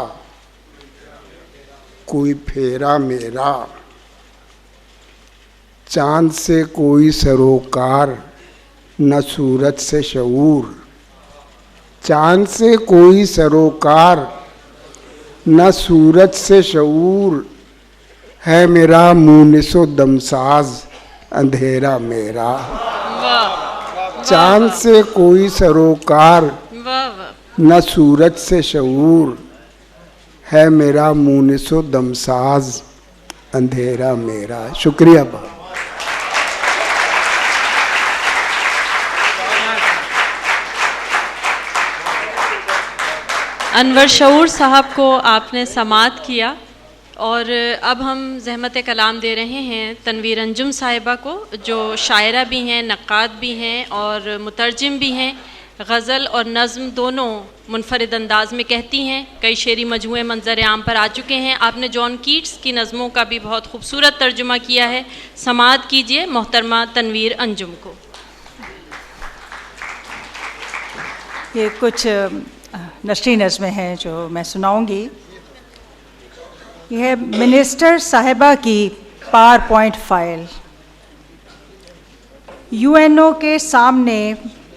कोई फेरा मेरा। चांद से कोई सरोकार न सूरज से शऊर, चांद से कोई सरोकार न सूरज से शऊर, है मेरा मुनिसो दमसाज अंधेरा मेरा। चांद से कोई सरोकार न सूरज से शऊर, है मेरा मुनिसो दमसाज अंधेरा मेरा। शुक्रिया बहुत। अनवर शऊर साहब को आपने समाअत किया और अब हम ज़हमत कलाम दे रहे हैं तनवीर अंजुम साहिबा को, जो शायरा भी हैं, नक्काद भी हैं और मुतरजिम भी हैं। गज़ल और नज़्म दोनों मुनफरिद अंदाज में कहती हैं। कई शेरी मजमूए मंजर आम पर आ चुके हैं। आपने जॉन कीट्स की नज़मों का भी बहुत खूबसूरत तर्जुमा किया है। समाअत कीजिए मोहतरमा तनवीर अंजुम को। ये कुछ नशरी नज़में हैं जो मैं सुनाऊंगी। यह मिनिस्टर साहिबा की पावर पॉइंट फाइल यूएनओ के सामने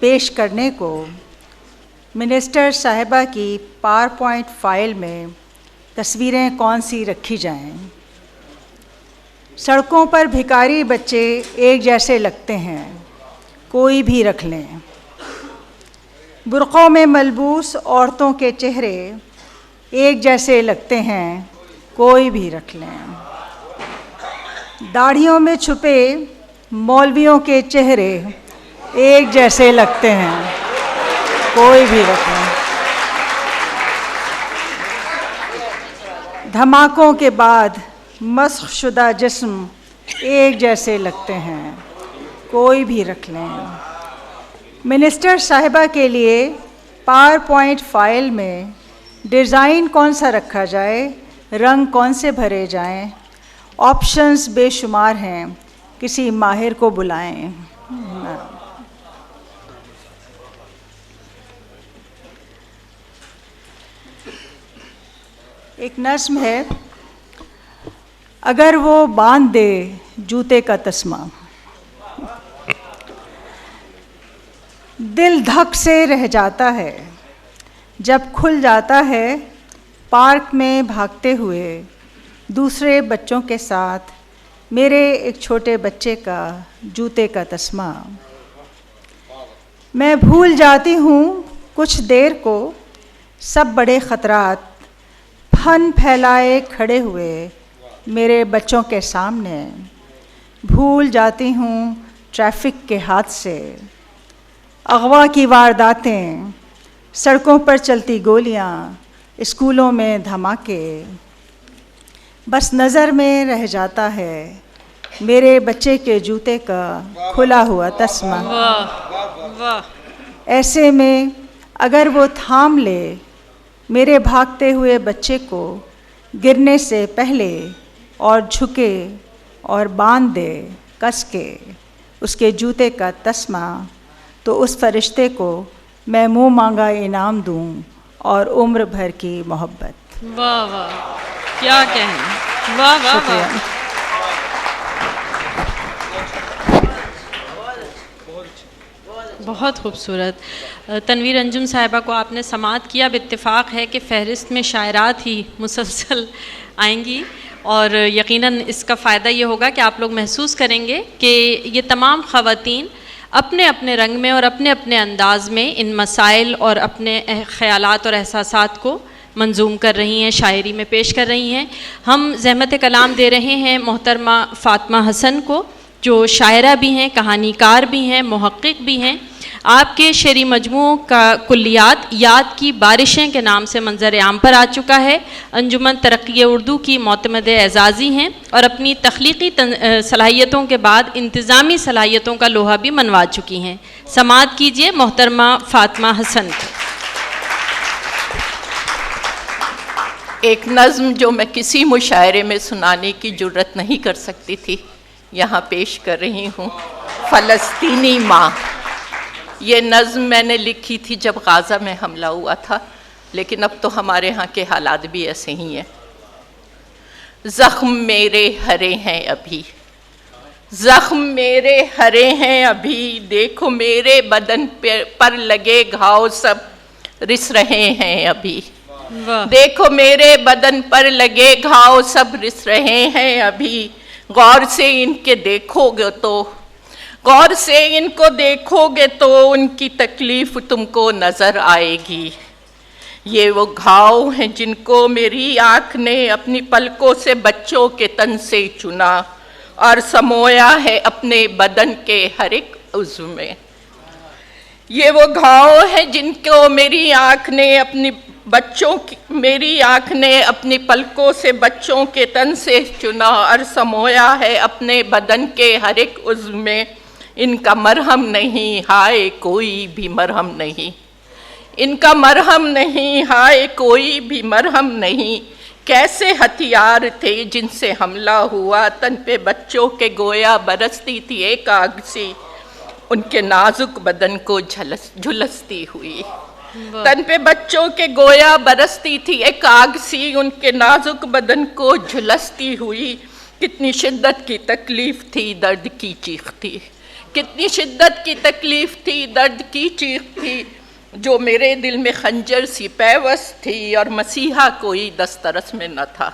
पेश करने को मिनिस्टर साहिबा की पावर पॉइंट फाइल में तस्वीरें कौन सी रखी जाएं। सड़कों पर भिखारी बच्चे एक जैसे लगते हैं, कोई भी रख लें। बुर्क़ों में मलबूस औरतों के चेहरे एक जैसे लगते हैं, कोई भी रख लें। दाढ़ियों में छुपे मौलवियों के चेहरे एक जैसे लगते हैं, कोई भी रख लें। धमाकों के बाद मस्ख़ शुदा जिस्म एक जैसे लगते हैं, कोई भी रख लें। मिनिस्टर साहिबा के लिए पावर पॉइंट फाइल में डिज़ाइन कौन सा रखा जाए, रंग कौन से भरे जाएं, ऑप्शंस बेशुमार हैं, किसी माहिर को बुलाएं। एक नज़्म है, अगर वो बांध दे जूते का तस्मा, दिल धक से रह जाता है जब खुल जाता है। पार्क में भागते हुए दूसरे बच्चों के साथ मेरे एक छोटे बच्चे का जूते का तस्मा। मैं भूल जाती हूँ कुछ देर को सब बड़े ख़तरात फन फैलाए खड़े हुए मेरे बच्चों के सामने। भूल जाती हूँ ट्रैफिक के हादसे, अगवा की वारदातें, सड़कों पर चलती गोलियाँ, स्कूलों में धमाके। बस नज़र में रह जाता है मेरे बच्चे के जूते का खुला हुआ तस्मा। ऐसे में अगर वो थाम ले मेरे भागते हुए बच्चे को गिरने से पहले और झुके और बांध दे कस के उसके जूते का तस्मा, तो उस फरिश्ते को मैं मुँह मांगा इनाम दूँ और उम्र भर की मोहब्बत। वाह वाह, क्या कहना, वाह वाह वाह। बहुत खूबसूरत। तनवीर अंजुम साहिबा को आपने समाअत किया। अब इत्तेफाक है कि फ़हरिस्त में शायरात ही मुसलसल आएंगी और यकीनन इसका फ़ायदा ये होगा कि आप लोग महसूस करेंगे कि ये तमाम ख़वातीन अपने अपने रंग में और अपने अपने अंदाज़ में इन मसाइल और अपने ख़यालात और एहसासात को मंजूम कर रही हैं, शायरी में पेश कर रही हैं। हम ज़हमत कलाम दे रहे हैं मोहतरमा फ़ातिमा हसन को, जो शायरा भी हैं, कहानीकार भी हैं, मुहक्किक भी हैं। आपके शेरी मजमूओं का कुल्लियात याद की बारिशें के नाम से मंजर आम पर आ चुका है। अंजुमन तरक्की उर्दू की मोतमद एजाज़ी हैं और अपनी तख्लीकी सलाहियतों के बाद इंतज़ामी सलाहियतों का लोहा भी मनवा चुकी हैं। समाअत कीजिए मोहतरमा फ़ातिमा हसन। एक नज़्म जो मैं किसी मुशायरे में सुनाने की जुर्रत नहीं कर सकती थी, यहाँ पेश कर रही हूँ। फ़लस्तीनी माँ। ये नज़्म मैंने लिखी थी जब गाज़ा में हमला हुआ था, लेकिन अब तो हमारे यहाँ के हालात भी ऐसे ही हैं। ज़ख्म मेरे हरे हैं अभी, ज़ख्म मेरे हरे हैं अभी, देखो मेरे बदन पर लगे घाव सब रिस रहे हैं अभी। देखो मेरे बदन पर लगे घाव सब रिस रहे हैं अभी। गौर से इनके देखोगे तो, गौर से इनको देखोगे तो उनकी तकलीफ तुमको नज़र आएगी। ये वो घाव हैं जिनको मेरी आँख ने अपनी पलकों से बच्चों के तन से चुना और समोया है अपने बदन के हर एक उज़्व में। ये वो घाव हैं जिनको मेरी आँख ने अपनी मेरी आँख ने अपनी पलकों से बच्चों के तन से चुना और समोया है अपने बदन के हर एक उज़्व में। इनका मरहम नहीं, हाय कोई भी मरहम नहीं, इनका मरहम नहीं, हाय कोई भी मरहम नहीं। कैसे हथियार थे जिनसे हमला हुआ, तन पे बच्चों के गोया बरसती थी एक आग सी, उनके नाजुक बदन को झुलसती हुई। तन पे बच्चों के गोया बरसती थी एक आग सी, उनके नाजुक बदन को झुलसती हुई। कितनी शिद्दत की तकलीफ थी, दर्द की चीख थी, कितनी शिद्दत की तकलीफ थी, दर्द की चीख थी। जो मेरे दिल में खंजर सी पैवस्त थी और मसीहा कोई दस्तरस में न था।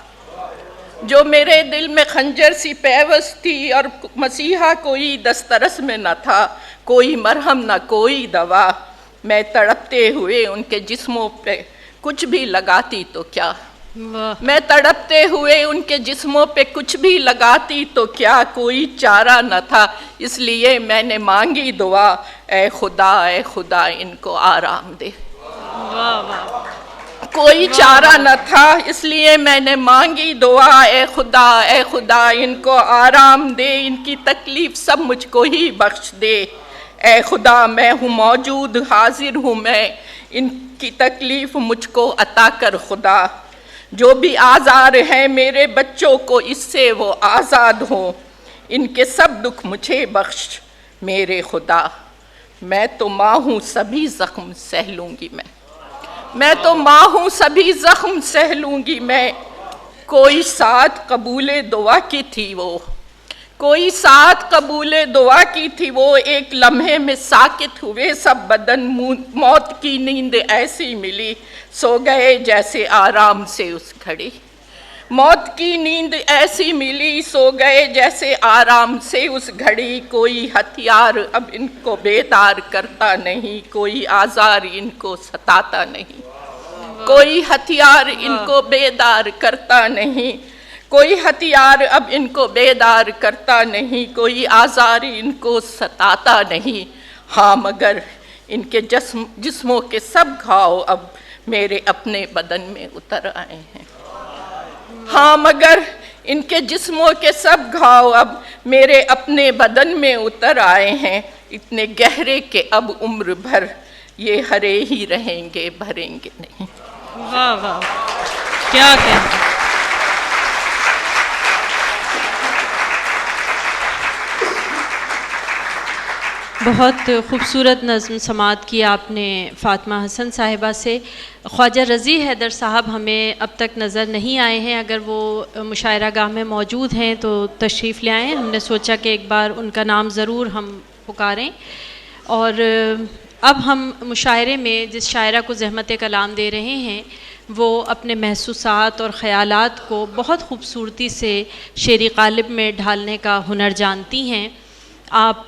जो मेरे दिल में खंजर सी पैवस्त थी और मसीहा कोई दस्तरस में न था। कोई मरहम न कोई दवा, मैं तड़पते हुए उनके जिस्मों पे कुछ भी लगाती तो क्या, मैं तड़पते हुए उनके जिस्मों पे कुछ भी लगाती तो क्या, कोई चारा न था इसलिए मैंने मांगी दुआ, ए खुदा इनको आराम दे। वाह वाह। कोई चारा न था इसलिए मैंने मांगी दुआ, ए खुदा इनको आराम दे, इनकी तकलीफ सब मुझको ही बख्श दे। ए खुदा मैं हूँ मौजूद, हाजिर हूँ मैं, इनकी तकलीफ मुझको अता कर खुदा। जो भी आज़ार है मेरे बच्चों को इससे वो आज़ाद हो, इनके सब दुख मुझे बख्श मेरे खुदा। मैं तो माँ हूँ सभी ज़ख्म सह लूँगी मैं तो माँ हूँ सभी ज़ख्म सह लूँगी मैं। कोई साथ कबूले दुआ की थी वो, कोई साथ कबूले दुआ की थी वो, एक लम्हे में साकित हुए सब बदन, मौत की नींद ऐसी मिली, सो गए जैसे आराम से उस घड़ी। मौत की नींद ऐसी मिली, सो गए जैसे आराम से उस घड़ी। कोई हथियार अब इनको बेदार करता नहीं, कोई आज़ार इनको सताता नहीं। कोई हथियार इनको बेदार करता नहीं, कोई हथियार अब इनको बेदार करता नहीं, कोई आज़ार इनको सताता नहीं। हाँ मगर इनके जिस्मों के सब घाव अब मेरे अपने बदन में उतर आए हैं। हाँ मगर इनके जिस्मों के सब घाव अब मेरे अपने बदन में उतर आए हैं। इतने गहरे के अब उम्र भर ये हरे ही रहेंगे, भरेंगे नहीं। वाह वाह, क्या कहना। बहुत खूबसूरत नज़्म समात की आपने फ़ातिमा हसन साहिबा से। ख्वाजा रज़ी हैदर साहब हमें अब तक नज़र नहीं आए हैं, अगर वो मुशायरा गाह में मौजूद हैं तो तशरीफ़ ले आएँ। हमने सोचा कि एक बार उनका नाम ज़रूर हम पुकारें। और अब हम मुशायरे में जिस शायरा को ज़हमत कलाम दे रहे हैं वो अपने महसूसात और ख़यालात को बहुत खूबसूरती से शेरी क़ालिब में ढालने का हुनर जानती हैं। आप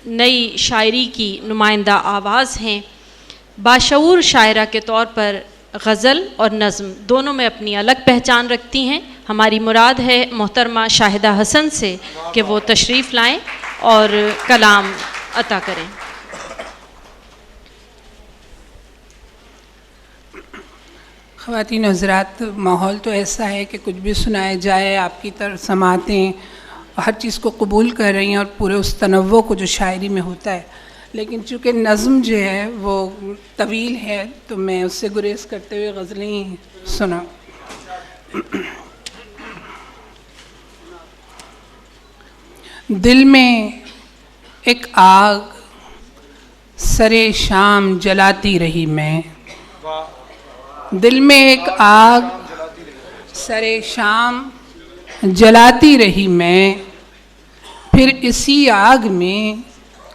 नई शायरी की नुमाइंदा आवाज़ हैं। बाशऊर शायरा के तौर पर गज़ल और नज़्म दोनों में अपनी अलग पहचान रखती हैं। हमारी मुराद है मोहतरमा शाहिदा हसन से कि वो तशरीफ़ लाएं और कलाम अता करें। ख़वातीन हज़रात, माहौल तो ऐसा है कि कुछ भी सुनाया जाए आपकी तरफ समातें हर चीज़ को कबूल कर रही हैं और पूरे उस तनव्वुर को जो शायरी में होता है, लेकिन चूँकि नज़्म जो है वो तवील है तो मैं उससे गुरेज करते हुए गज़लें सुना। दिल में एक आग सरे शाम जलाती रही मैं, दिल में एक आग सरे शाम जलाती रही मैं, फिर इसी आग में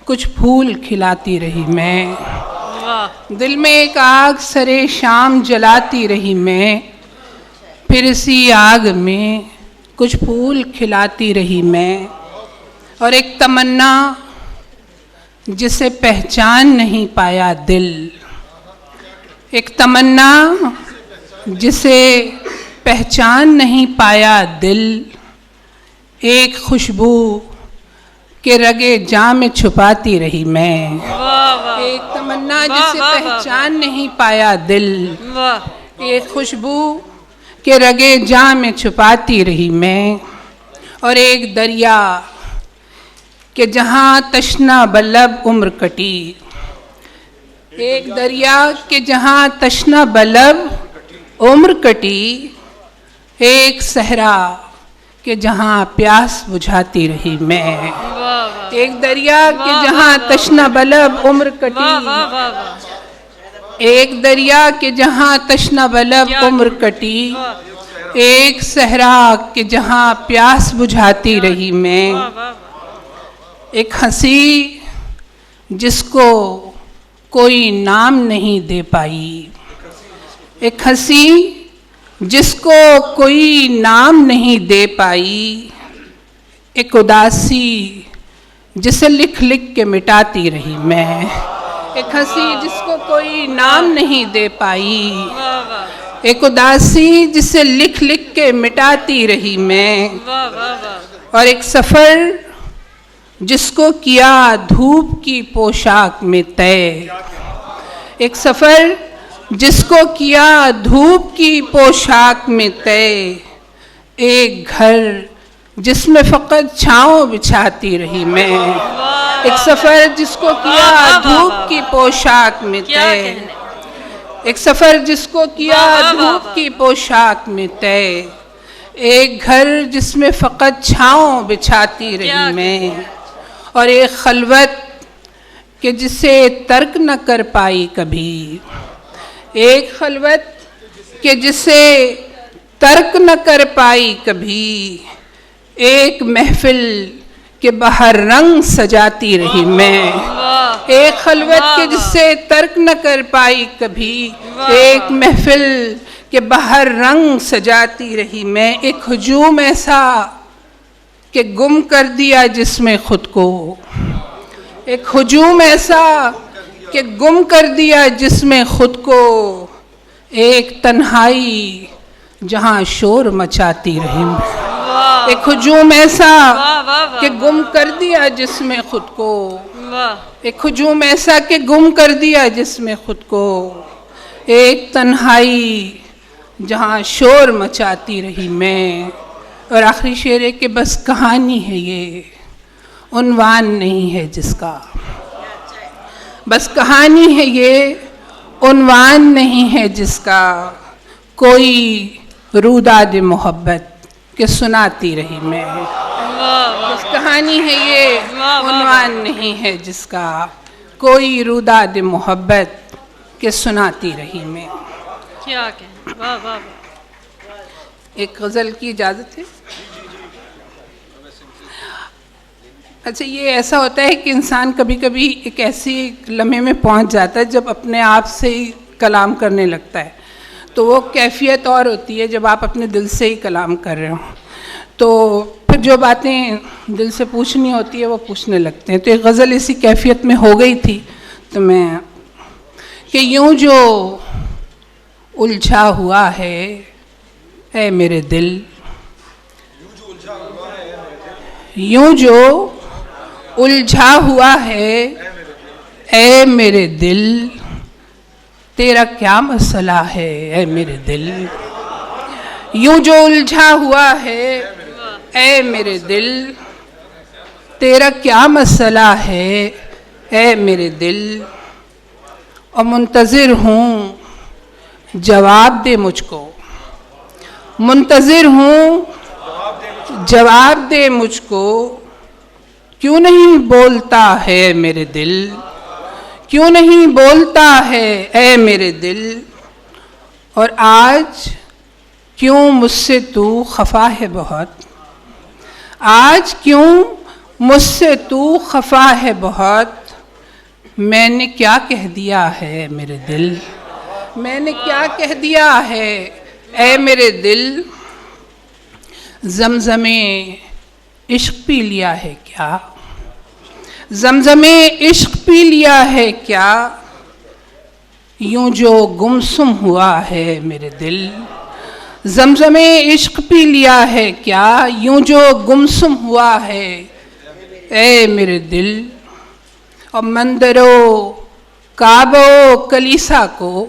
कुछ फूल खिलाती रही मैं। दिल में एक आग सरे शाम जलाती रही मैं, फिर इसी आग में कुछ फूल खिलाती रही मैं। और एक तमन्ना जिसे पहचान नहीं पाया दिल, एक तमन्ना जिसे पहचान नहीं पाया दिल, एक खुशबू के रगे जाम में छुपाती रही मैं। एक तमन्ना जिसे पहचान नहीं पाया दिल, एक खुशबू के रगे जाम में छुपाती रही मैं। और एक दरिया के जहाँ तशना बलब उम्र कटी, एक दरिया के जहाँ तशना बलब उम्र कटी, एक सहरा के जहाँ प्यास बुझाती रही मैं। एक दरिया के जहाँ तशना बलब उम्र कटी, एक दरिया के जहाँ तशना बलब उम्र कटी, एक सहरा के जहाँ प्यास बुझाती रही मैं। एक हंसी जिसको कोई नाम नहीं दे पाई, एक हंसी जिसको कोई नाम नहीं दे पाई, एक उदासी जिसे लिख लिख के मिटाती रही मैं। एक हंसी जिसको कोई नाम नहीं दे पाई, एक उदासी जिसे लिख लिख के मिटाती रही मैं। और एक सफ़र जिसको किया धूप की पोशाक में तय, एक सफ़र जिसको किया धूप की पोशाक में तय, एक घर जिसमें फ़कत छाँव बिछाती रही मैं। एक सफ़र जिसको किया धूप की पोशाक में तय, एक सफ़र जिसको किया धूप की पोशाक में तय, एक घर जिसमें फ़कत छाँव बिछाती रही मैं। और एक खलवत कि जिसे तर्क न कर पाई कभी, एक खलवत कि जिसे तर्क न कर पाई कभी, एक महफिल के बाहर रंग सजाती रही मैं। एक खलवत के जिसे तर्क न कर पाई कभी, एक महफिल कि बाहर रंग सजाती रही मैं, एक हुजूम ऐसा कि गुम कर दिया जिसमें खुद को, एक हुजूम ऐसा कि गुम कर दिया जिसमें खुद को, एक तन्हाई जहां शोर मचाती रही मैं, एक हुजूम ऐसा कि गुम कर दिया जिसमें खुद को, एक हुजूम ऐसा कि गुम कर दिया जिसमें खुद को, एक तन्हाई जहां शोर मचाती रही मैं। और आखिरी शेर है कि बस कहानी है ये, उन्वान नहीं है जिसका, बस कहानी है ये, उन्वान नहीं है जिसका, कोई रूदाद मोहब्बत के सुनाती रही मैं। बस कहानी है ये, उन्वान नहीं है जिसका, कोई रूदाद मोहब्बत के सुनाती रही मैं। क्या कहें, वाह वाह। एक गज़ल की इजाज़त है। अच्छा, ये ऐसा होता है कि इंसान कभी कभी एक ऐसी लम्हे में पहुंच जाता है जब अपने आप से ही कलाम करने लगता है, तो वो कैफियत और होती है जब आप अपने दिल से ही कलाम कर रहे हो, तो फिर जो बातें दिल से पूछनी होती है वो पूछने लगते हैं। तो एक गज़ल इसी कैफियत में हो गई थी, तो मैं कि यूं जो उलझा हुआ है ऐ मेरे दिल, यूं जो उलझा हुआ है ऐ मेरे दिल, तेरा क्या मसला है ऐ मेरे दिल, यूं जो उलझा हुआ है ऐ मेरे दिल, तेरा क्या मसला है ऐ मेरे दिल, और मुंतज़िर हूँ जवाब दे मुझको, मुंतज़िर हूँ जवाब दे मुझको, क्यों नहीं बोलता है मेरे दिल, क्यों नहीं बोलता है ऐ मेरे दिल, और आज क्यों मुझसे तू खफा है बहुत, आज क्यों मुझसे तू खफा है बहुत, मैंने क्या कह दिया है मेरे दिल, मैंने क्या कह दिया है ऐ मेरे दिल, ज़मज़मे इश्क पी लिया है क्या, ज़मज़मे इश्क पी लिया है क्या, यूं जो गुमसुम हुआ है मेरे दिल, ज़मज़मे इश्क पी लिया है क्या, यूं जो गुमसुम हुआ है ऐ मेरे दिल, और मंदरो काबो कलीसा को,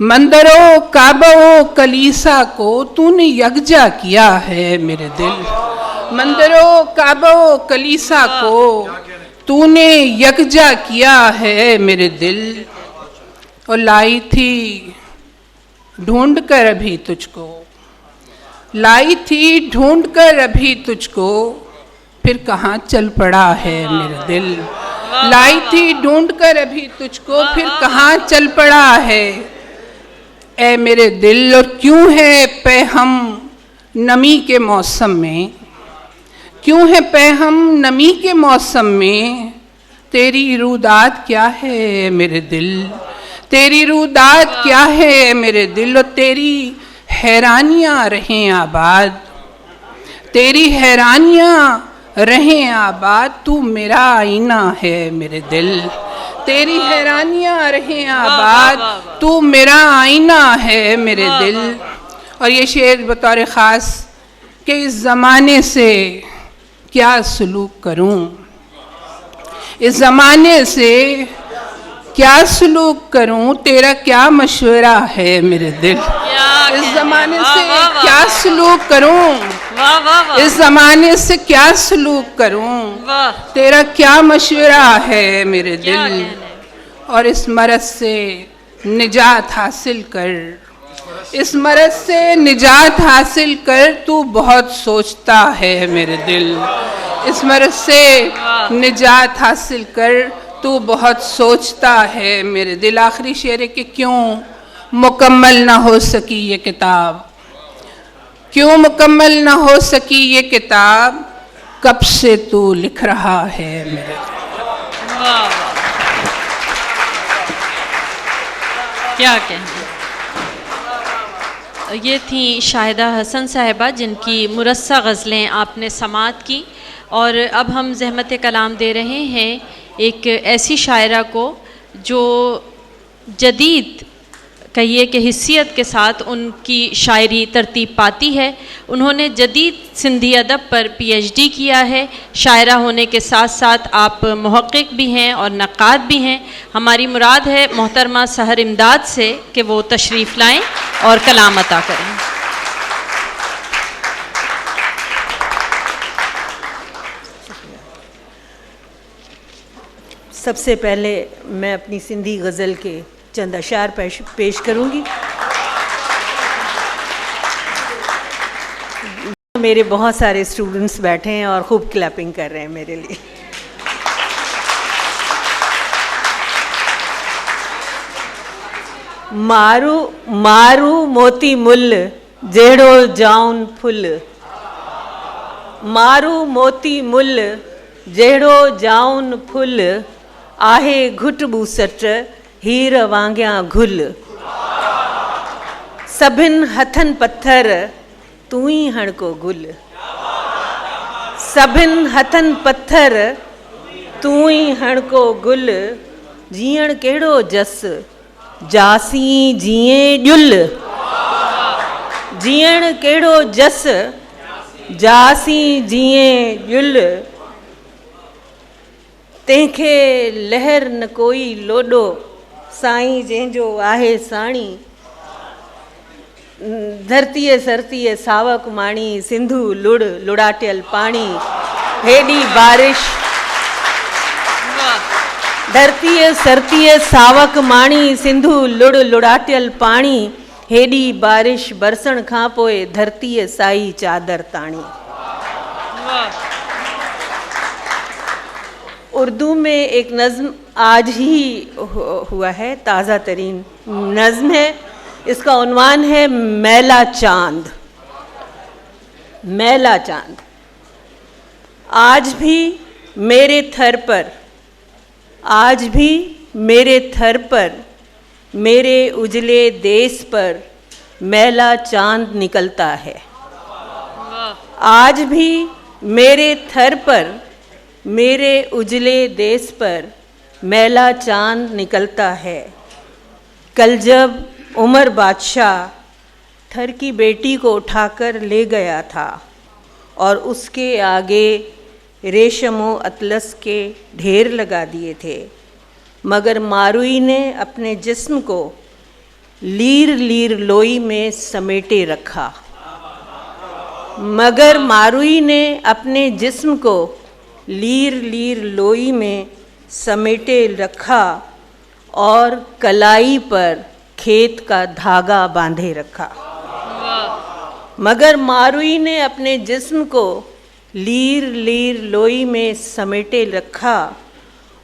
मंदरो काबो कलीसा को तूने यकजा किया है मेरे दिल, मंदरो काबो कलीसा को तूने यकजा किया है मेरे दिल, और लाई थी ढूंढ कर अभी तुझको, लाई थी ढूंढ कर अभी तुझको, फिर कहाँ चल पड़ा है मेरे दिल, लाई थी ढूंढ कर अभी तुझको, फिर कहाँ चल पड़ा है ऐ मेरे दिल, और क्यों है पैहम नमी के मौसम में, क्यों है पैहम नमी के मौसम में, तेरी रूदात क्या है मेरे दिल, तेरी रूदात क्या है मेरे दिल, और तेरी हैरानियाँ रहें आबाद, तेरी हैरानियाँ रहें आबाद, तू मेरा आईना है मेरे दिल, तेरी हैरानियाँ रहें आबाद, तू मेरा आईना है मेरे दिल। और ये शेर बतौर ख़ास कि इस ज़माने से क्या सलूक करूं, इस ज़माने से क्या सलूक करूं, तेरा क्या मशवरा है मेरे दिल, इस ज़माने से क्या सलूक करूं, इस ज़माने से क्या सलूक करूं, तेरा क्या मशवरा है मेरे दिल, और इस मरज़ से निजात हासिल कर, इस मरज़ से निजात हासिल कर, तू बहुत सोचता है मेरे दिल, इस मरज़ से निजात हासिल कर, तू बहुत सोचता है मेरे दिल। आखिरी शेर है कि क्यों मुकम्मल ना हो सकी ये किताब, क्यों मुकम्मल ना हो सकी ये किताब, कब से तू लिख रहा है मेरे दिल। क्या कहें। ये थी शाहिदा हसन साहिबा जिनकी मुरस्सा गज़लें आपने समाअत की। और अब हम ज़हमत कलाम दे रहे हैं एक ऐसी शायरा को जो जदीद कहिए कि हिस्सियत के साथ उनकी शायरी तरतीब पाती है। उन्होंने जदीद सिंधी अदब पर PhD किया है। शायरा होने के साथ साथ आप मुहक्किक भी हैं और नक़ाद भी हैं। हमारी मुराद है मोहतरमा सहर इमदाद से कि वो तशरीफ़ लाएं और कलाम अता करें। सबसे पहले मैं अपनी सिंधी गज़ल के चंद अशार पेश करूंगी। मेरे बहुत सारे स्टूडेंट्स बैठे हैं और खूब क्लैपिंग कर रहे हैं मेरे लिए। मारू मारू मोती मुल जेड़ो जाउन फुल, मारू मोती मुल जेड़ो जाउन फुल, आहे घुट बूसट हीर वांगिया घुल, सभिन हथन पत्थर तू ही हणको गुल, सभिन हथन पत्थर तू ही हणको गुल, जीअण केड़ो जस जासी जिए जुल, जीअण केड़ो जस जासी जिए जुल, तंहिंखे लहर न कोई लोॾो साईं जंहिंजो आहे साणी, धरतीअ सरतीअ सावक माणी सिंधु लुड़ लुड़ाटियल पाणी, हेॾी बारिश धरतीअ सरतीअ सावक माणी सिंधु लुड़ लुड़ाटियल पाणी, हेॾी बारिश बरसण खां पोइ धरतीअ साई चादर ताणी। उर्दू में एक नज़्म आज ही हुआ है, ताज़ा तरीन नज़्म है। इसका उन्वान है मैला चांद। मैला चांद। आज भी मेरे थर पर, आज भी मेरे थर पर, मेरे उजले देश पर मैला चांद निकलता है। आज भी मेरे थर पर, मेरे उजले देश पर मैला चांद निकलता है। कल जब उमर बादशाह थर की बेटी को उठाकर ले गया था और उसके आगे रेशमो अतलस के ढेर लगा दिए थे, मगर मारुई ने अपने जिस्म को लीर लीर लोई में समेटे रखा, मगर मारुई ने अपने जिस्म को लीर लीर लोई में समेटे रखा और कलाई पर खेत का धागा बांधे रखा। मगर मारुई ने अपने जिस्म को लीर लीर लोई में समेटे रखा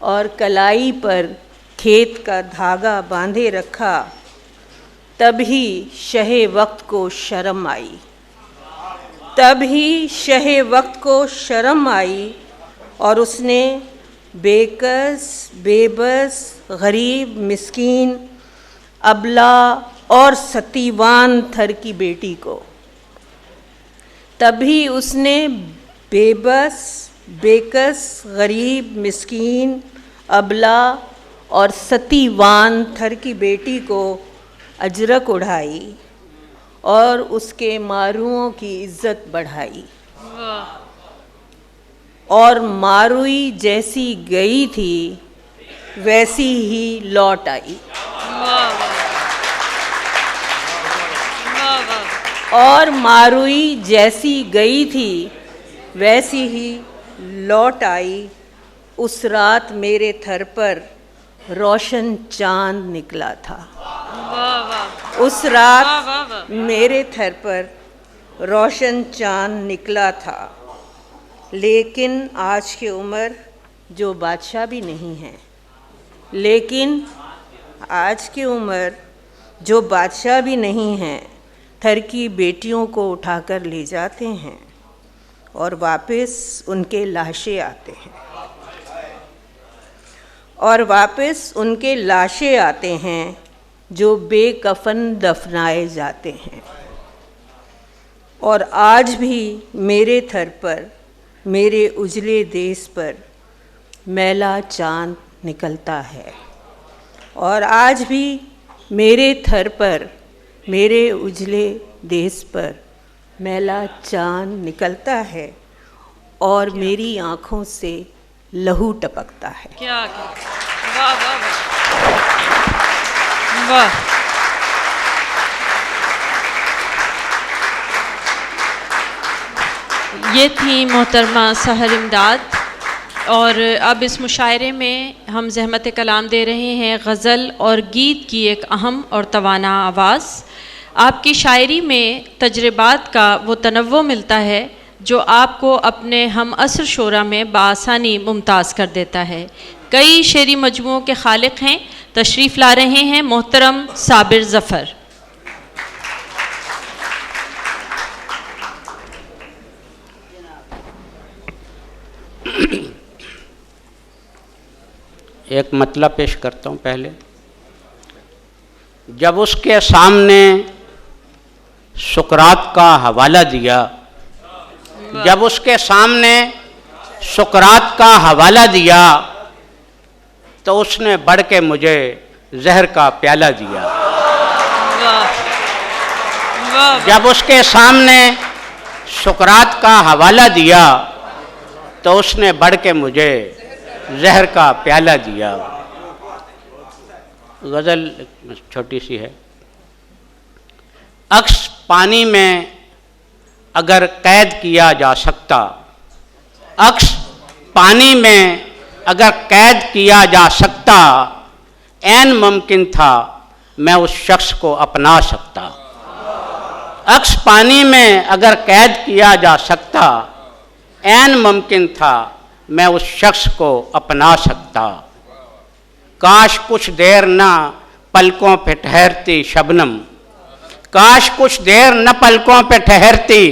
और कलाई पर खेत का धागा बांधे रखा, तभी शहे वक्त को शर्म आई, तभी शहे वक्त को शर्म आई और उसने बेकस बेबस गरीब मिस्कीन अबला और सतीवान थर की बेटी को, तभी उसने बेबस बेकस गरीब मिस्कीन अबला और सतीवान थर की बेटी को अजरक उड़ाई और उसके मारुओं की इज्जत बढ़ाई। और मारुई जैसी गई थी वैसी ही लौट आई। और मारुई जैसी गई थी वैसी ही लौट आई। उस रात मेरे थर पर रोशन चांद निकला था। उस रात मेरे थर पर रोशन चांद निकला था। लेकिन आज की उम्र जो बादशाह भी नहीं है, लेकिन आज की उम्र जो बादशाह भी नहीं है, थर की बेटियों को उठाकर ले जाते हैं और वापस उनके लाशें आते हैं, और वापस उनके लाशें आते हैं जो बेकफन दफनाए जाते हैं। और आज भी मेरे थर पर, मेरे उजले देश पर मैला चांद निकलता है। और आज भी मेरे थर पर, मेरे उजले देश पर मैला चांद निकलता है और मेरी आँखों से लहू टपकता है। क्या वाह वाह वाह। ये थी मोहतरमा सहर इमदाद। और अब इस मुशायरे में हम ज़हमत कलाम दे रहे हैं गज़ल और गीत की एक अहम और तवाना आवाज़। आपकी शायरी में तजर्बात का वो तनव्वुर मिलता है जो आपको अपने हम असर शोरा में बआसानी मुमताज़ कर देता है। कई शेरी मजमुओं के खालिक हैं, तशरीफ़ ला रहे हैं मोहतरम साबिर ज़फ़र। एक मतलब पेश करता हूँ पहले। जब उसके सामने सुकरात का हवाला दिया, जब उसके सामने सुकरात का हवाला दिया तो उसने बढ़ के मुझे जहर का प्याला दिया। जब उसके सामने सुकरात का हवाला दिया तो उसने बढ़ के मुझे जहर का प्याला दिया। गज़ल छोटी सी है। अक्स पानी में अगर कैद किया जा सकता, अक्स पानी में अगर कैद किया जा सकता, ऐन मुमकिन था मैं उस शख्स को अपना सकता। अक्स पानी में अगर कैद किया जा सकता, ऐन मुमकिन था मैं उस शख्स को अपना सकता। काश कुछ देर न पलकों पे ठहरती शबनम, काश कुछ देर न पलकों पे ठहरती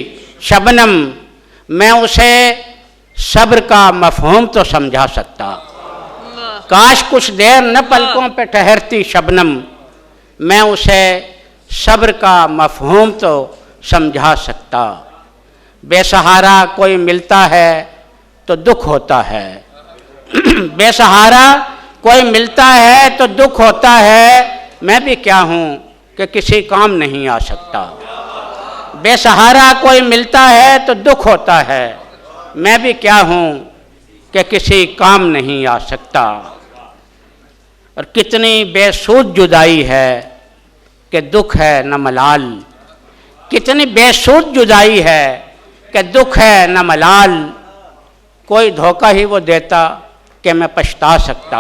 शबनम, मैं उसे सब्र का मफहूम तो समझा सकता। काश कुछ देर न पलकों पे ठहरती शबनम, मैं उसे सब्र का मफहूम तो समझा सकता। बेसहारा कोई मिलता है तो दुख होता है, बेसहारा कोई मिलता है तो दुख होता है, मैं भी क्या हूँ कि किसी काम नहीं आ सकता। बेसहारा कोई मिलता है तो दुख होता है, मैं भी क्या हूँ कि किसी काम नहीं आ सकता। और कितनी बेसूद जुदाई है कि दुख है न मलाल, कितनी बेसूद जुदाई है कि दुख है न मलाल, कोई धोखा ही वो देता कि मैं पछता सकता।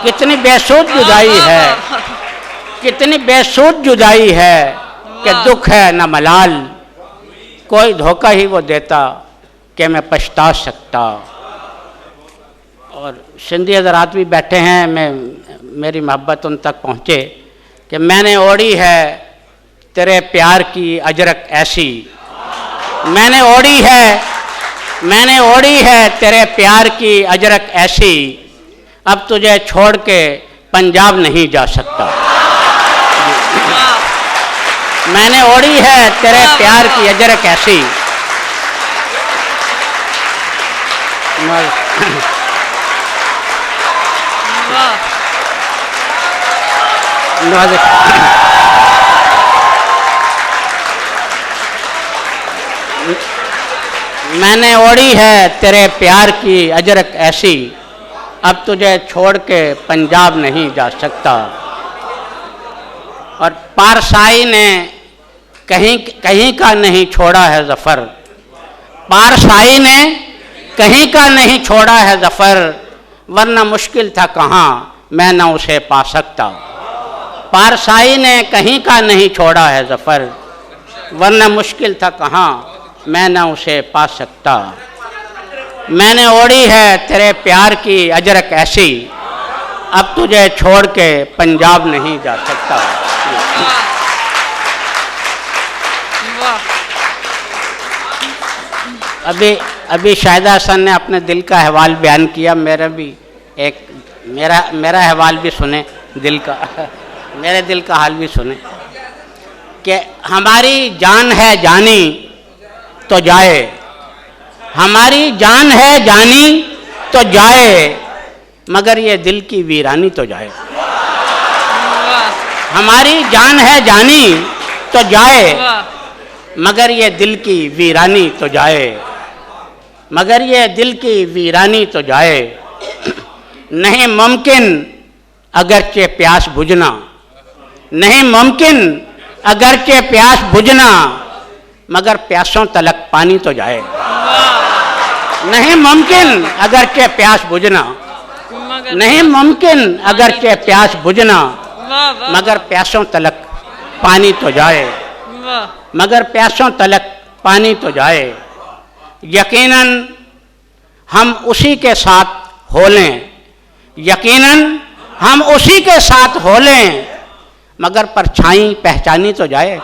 कितनी बेसूद जुदाई है, कितनी बेसूद जुदाई है कि दुख है न मलाल, कोई धोखा ही वो देता कि मैं पछता सकता। और सिंधी हज़रात भी बैठे हैं, मेरी मोहब्बत उन तक पहुँचे कि मैंने ओढ़ी है तेरे प्यार की अजरक ऐसी, मैंने ओढ़ी है, मैंने ओढ़ी है तेरे प्यार की अजरक ऐसी, अब तुझे छोड़ के पंजाब नहीं जा सकता। मैंने ओढ़ी है तेरे प्यार की अजरक ऐसी। मैंने ओढ़ी है तेरे प्यार की अजरक ऐसी, अब तुझे छोड़ के पंजाब नहीं जा सकता। और पारसाई ने कहीं कहीं का नहीं छोड़ा है ज़फ़र, पारसाई ने कहीं का नहीं छोड़ा है ज़फ़र, वरना मुश्किल था कहाँ मैं न उसे पा सकता। पारसाई ने कहीं का नहीं छोड़ा है ज़फ़र, वरना मुश्किल था कहाँ मैं न उसे पा सकता। मैंने ओढ़ी है तेरे प्यार की अजरक ऐसी, अब तुझे छोड़ के पंजाब नहीं जा सकता। अभी शाहिदा हसन ने अपने दिल का अहवाल बयान किया, मेरा भी एक मेरा अहवाल भी सुने दिल का, मेरे दिल का हाल भी सुने। कि हमारी जान है जानी तो जाए, हमारी जान है जानी तो जाए, मगर ये दिल की वीरानी तो जाए। हमारी जान है जानी तो जाए, मगर ये दिल की वीरानी तो जाए, मगर ये दिल की वीरानी तो जाए। नहीं मुमकिन अगरचे प्यास बुझना, नहीं मुमकिन अगरचे प्यास बुझना, मगर प्यासों तलक पानी तो जाए। नहीं मुमकिन अगरचे प्यास बुझना, नहीं मुमकिन अगरचे प्यास बुझना, मगर प्यासों तलक पानी तो जाए, मगर प्यासों तलक पानी तो जाए। यकीनन हम उसी के साथ हो लें, यकीनन हम उसी के साथ हो लें, मगर परछाई पहचानी तो जाए।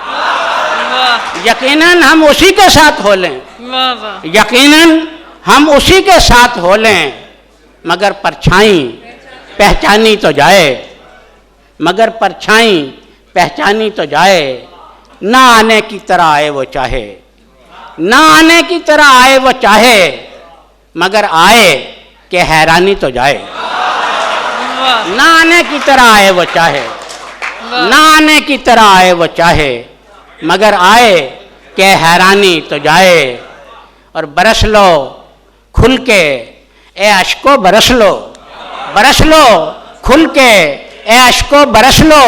यकीनन हम उसी के साथ हो लें, यकीनन हम उसी के साथ हो लें, मगर परछाई पहचानी तो जाए, मगर परछाई पहचानी तो जाए। ना आने की तरह आए वो चाहे, ना आने की तरह आए वो चाहे, मगर आए कि हैरानी तो जाए। ना आने की तरह आए वो चाहे, ना आने की तरह आए वो चाहे, मगर आए कि हैरानी तो जाए। और बरस लो खुल के ए अश्को बरस लो, बरस लो खुल के ए अश्को बरस लो,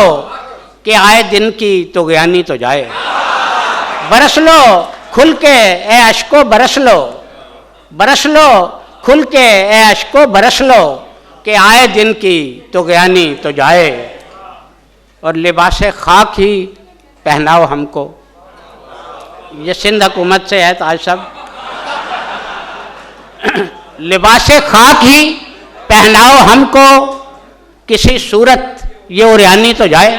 कि आए दिन की तो ज्ञानी तो जाए। बरस लो खुल के ए अश्को बरस लो, बरस लो खुल के ए अश्को बरस लो, कि आए दिन की तो ज्ञानी तो जाए। और लिबास खाक ही पहनाओ हमको, ये सिंध हुकूमत से है आज सब। लिबास खाक ही पहनाओ हमको, किसी सूरत ये उरियानी तो जाए।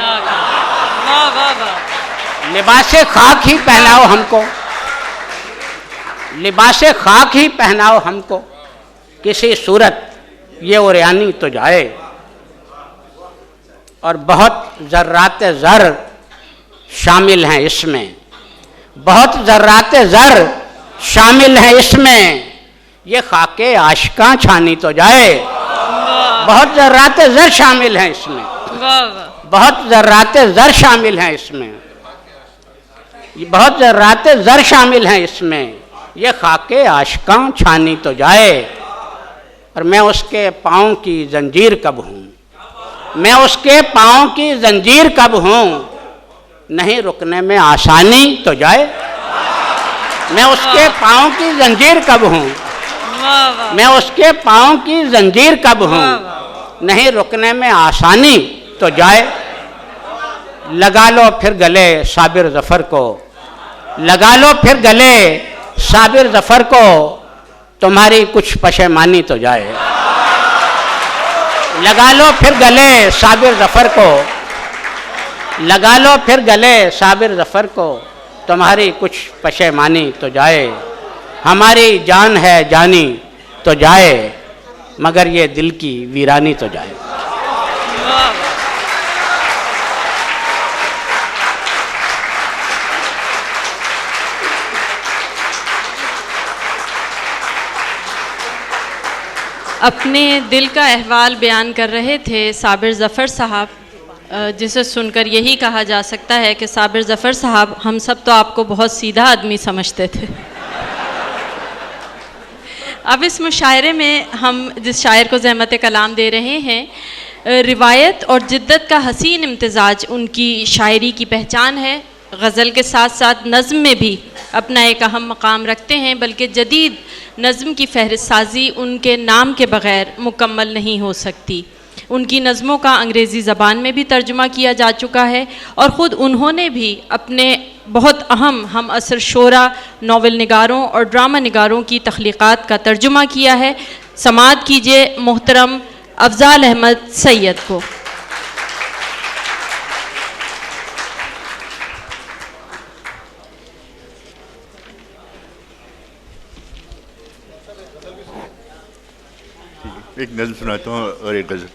लिबास खाक ही पहनाओ हमको, लिबास खाक ही पहनाओ हमको, किसी सूरत ये उरियानी तो जाए। और बहुत ज़र्रात ज़र शामिल हैं इसमें, बहुत ज़र्रात ज़र शामिल हैं इसमें, ये खाके आशिकां छानी तो जाए। बहुत ज़र्रात ज़र शामिल हैं इसमें, बहुत ज़र्रात ज़र शामिल हैं इसमें, बहुत ज़र्रात ज़र शामिल हैं इसमें, ये खाके आशिकां छानी तो जाए। और मैं उसके पाँव की जंजीर कब हूँ, मैं उसके पाँव की जंजीर कब हूँ, नहीं रुकने में आसानी तो जाए। मैं उसके पाँव की जंजीर कब हूँ, मैं उसके पाँव की जंजीर कब हूँ, नहीं रुकने में आसानी तो जाए। लगा लो फिर गले साबिर ज़फ़र को, लगा लो फिर गले साबिर ज़फ़र को, तुम्हारी कुछ पशेमानी तो जाए। लगा लो फिर गले साबिर ज़फ़र को, लगा लो फिर गले साबिर ज़फ़र को, तुम्हारी कुछ पशेमानी तो जाए। हमारी जान है जानी तो जाए, मगर ये दिल की वीरानी तो जाए। अपने दिल का अहवाल बयान कर रहे थे साबिर ज़फ़र साहब, जिसे सुनकर यही कहा जा सकता है कि साबिर ज़फ़र साहब, हम सब तो आपको बहुत सीधा आदमी समझते थे। अब इस मुशायरे में हम जिस शायर को ज़हमत कलाम दे रहे हैं, रिवायत और जिद्दत का हसीन इम्तिज़ाज उनकी शायरी की पहचान है। गज़ल के साथ साथ नज़्म में भी अपना एक अहम मकाम रखते हैं, बल्कि जदीद नज़्म की फहरिस्त साजी उनके नाम के बग़ैर मुकम्मल नहीं हो सकती। उनकी नज़मों का अंग्रेज़ी ज़बान में भी तर्जुमा किया जा चुका है और ख़ुद उन्होंने भी अपने बहुत अहम हम असर शोरा, नावल निगारों और ड्रामा निगारों की तख्लीक़ात का तर्जुमा किया है। समाअत कीजिए मोहतरम अफ़ज़ाल अहमद सैयद को। एक नज़्म सुनाता हूँ और एक गज़ल।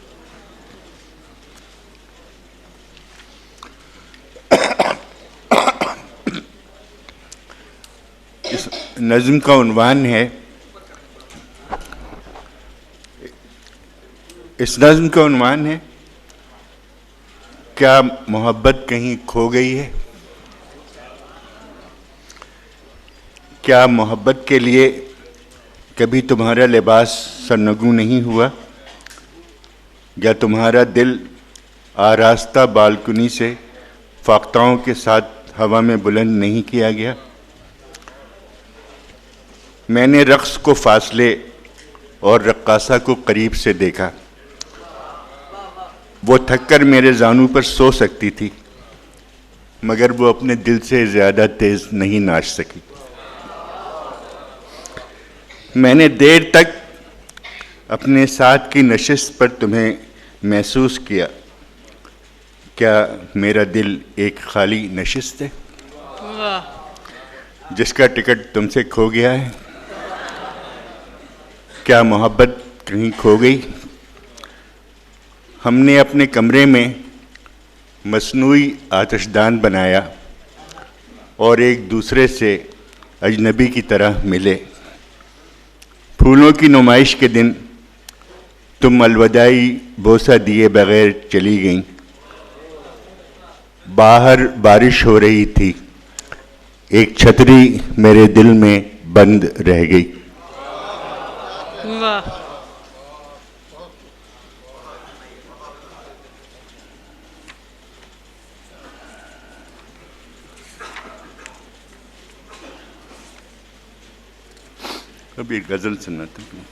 नज़्म का उन्वान है, इस नज़्म का उन्वान है क्या मोहब्बत कहीं खो गई है? क्या मोहब्बत के लिए कभी तुम्हारा लिबास सरनगू नहीं हुआ? या तुम्हारा दिल आरास्ता बालकनी से फाख्ताओं के साथ हवा में बुलंद नहीं किया गया? मैंने रक्स को फासले और रक्कासा को करीब से देखा। वो थककर मेरे जानू पर सो सकती थी, मगर वो अपने दिल से ज़्यादा तेज़ नहीं नाच सकी। मैंने देर तक अपने साथ की नशिस्त पर तुम्हें महसूस किया। क्या मेरा दिल एक खाली नशिस्त है जिसका टिकट तुमसे खो गया है? क्या मोहब्बत कहीं खो गई? हमने अपने कमरे में मसनूई आतिशदान बनाया और एक दूसरे से अजनबी की तरह मिले। फूलों की नुमाइश के दिन तुम अलविदाई बोसा दिए बगैर चली गईं। बाहर बारिश हो रही थी, एक छतरी मेरे दिल में बंद रह गई। वाह, अब एक गजल सुनाता हूँ।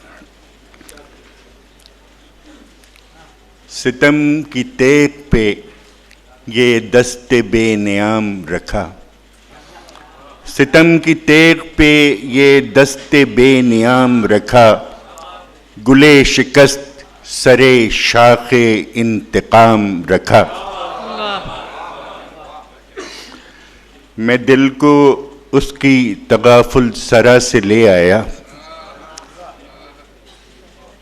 सितम की तेग पे ये दस्ते बेनियाम रखा, सितम की तेग पे ये दस्ते बेनियाम रखा, गुले शिकस्त सरे शाखे इंतकाम रखा। मैं दिल को उसकी तगाफुल सरा से ले आया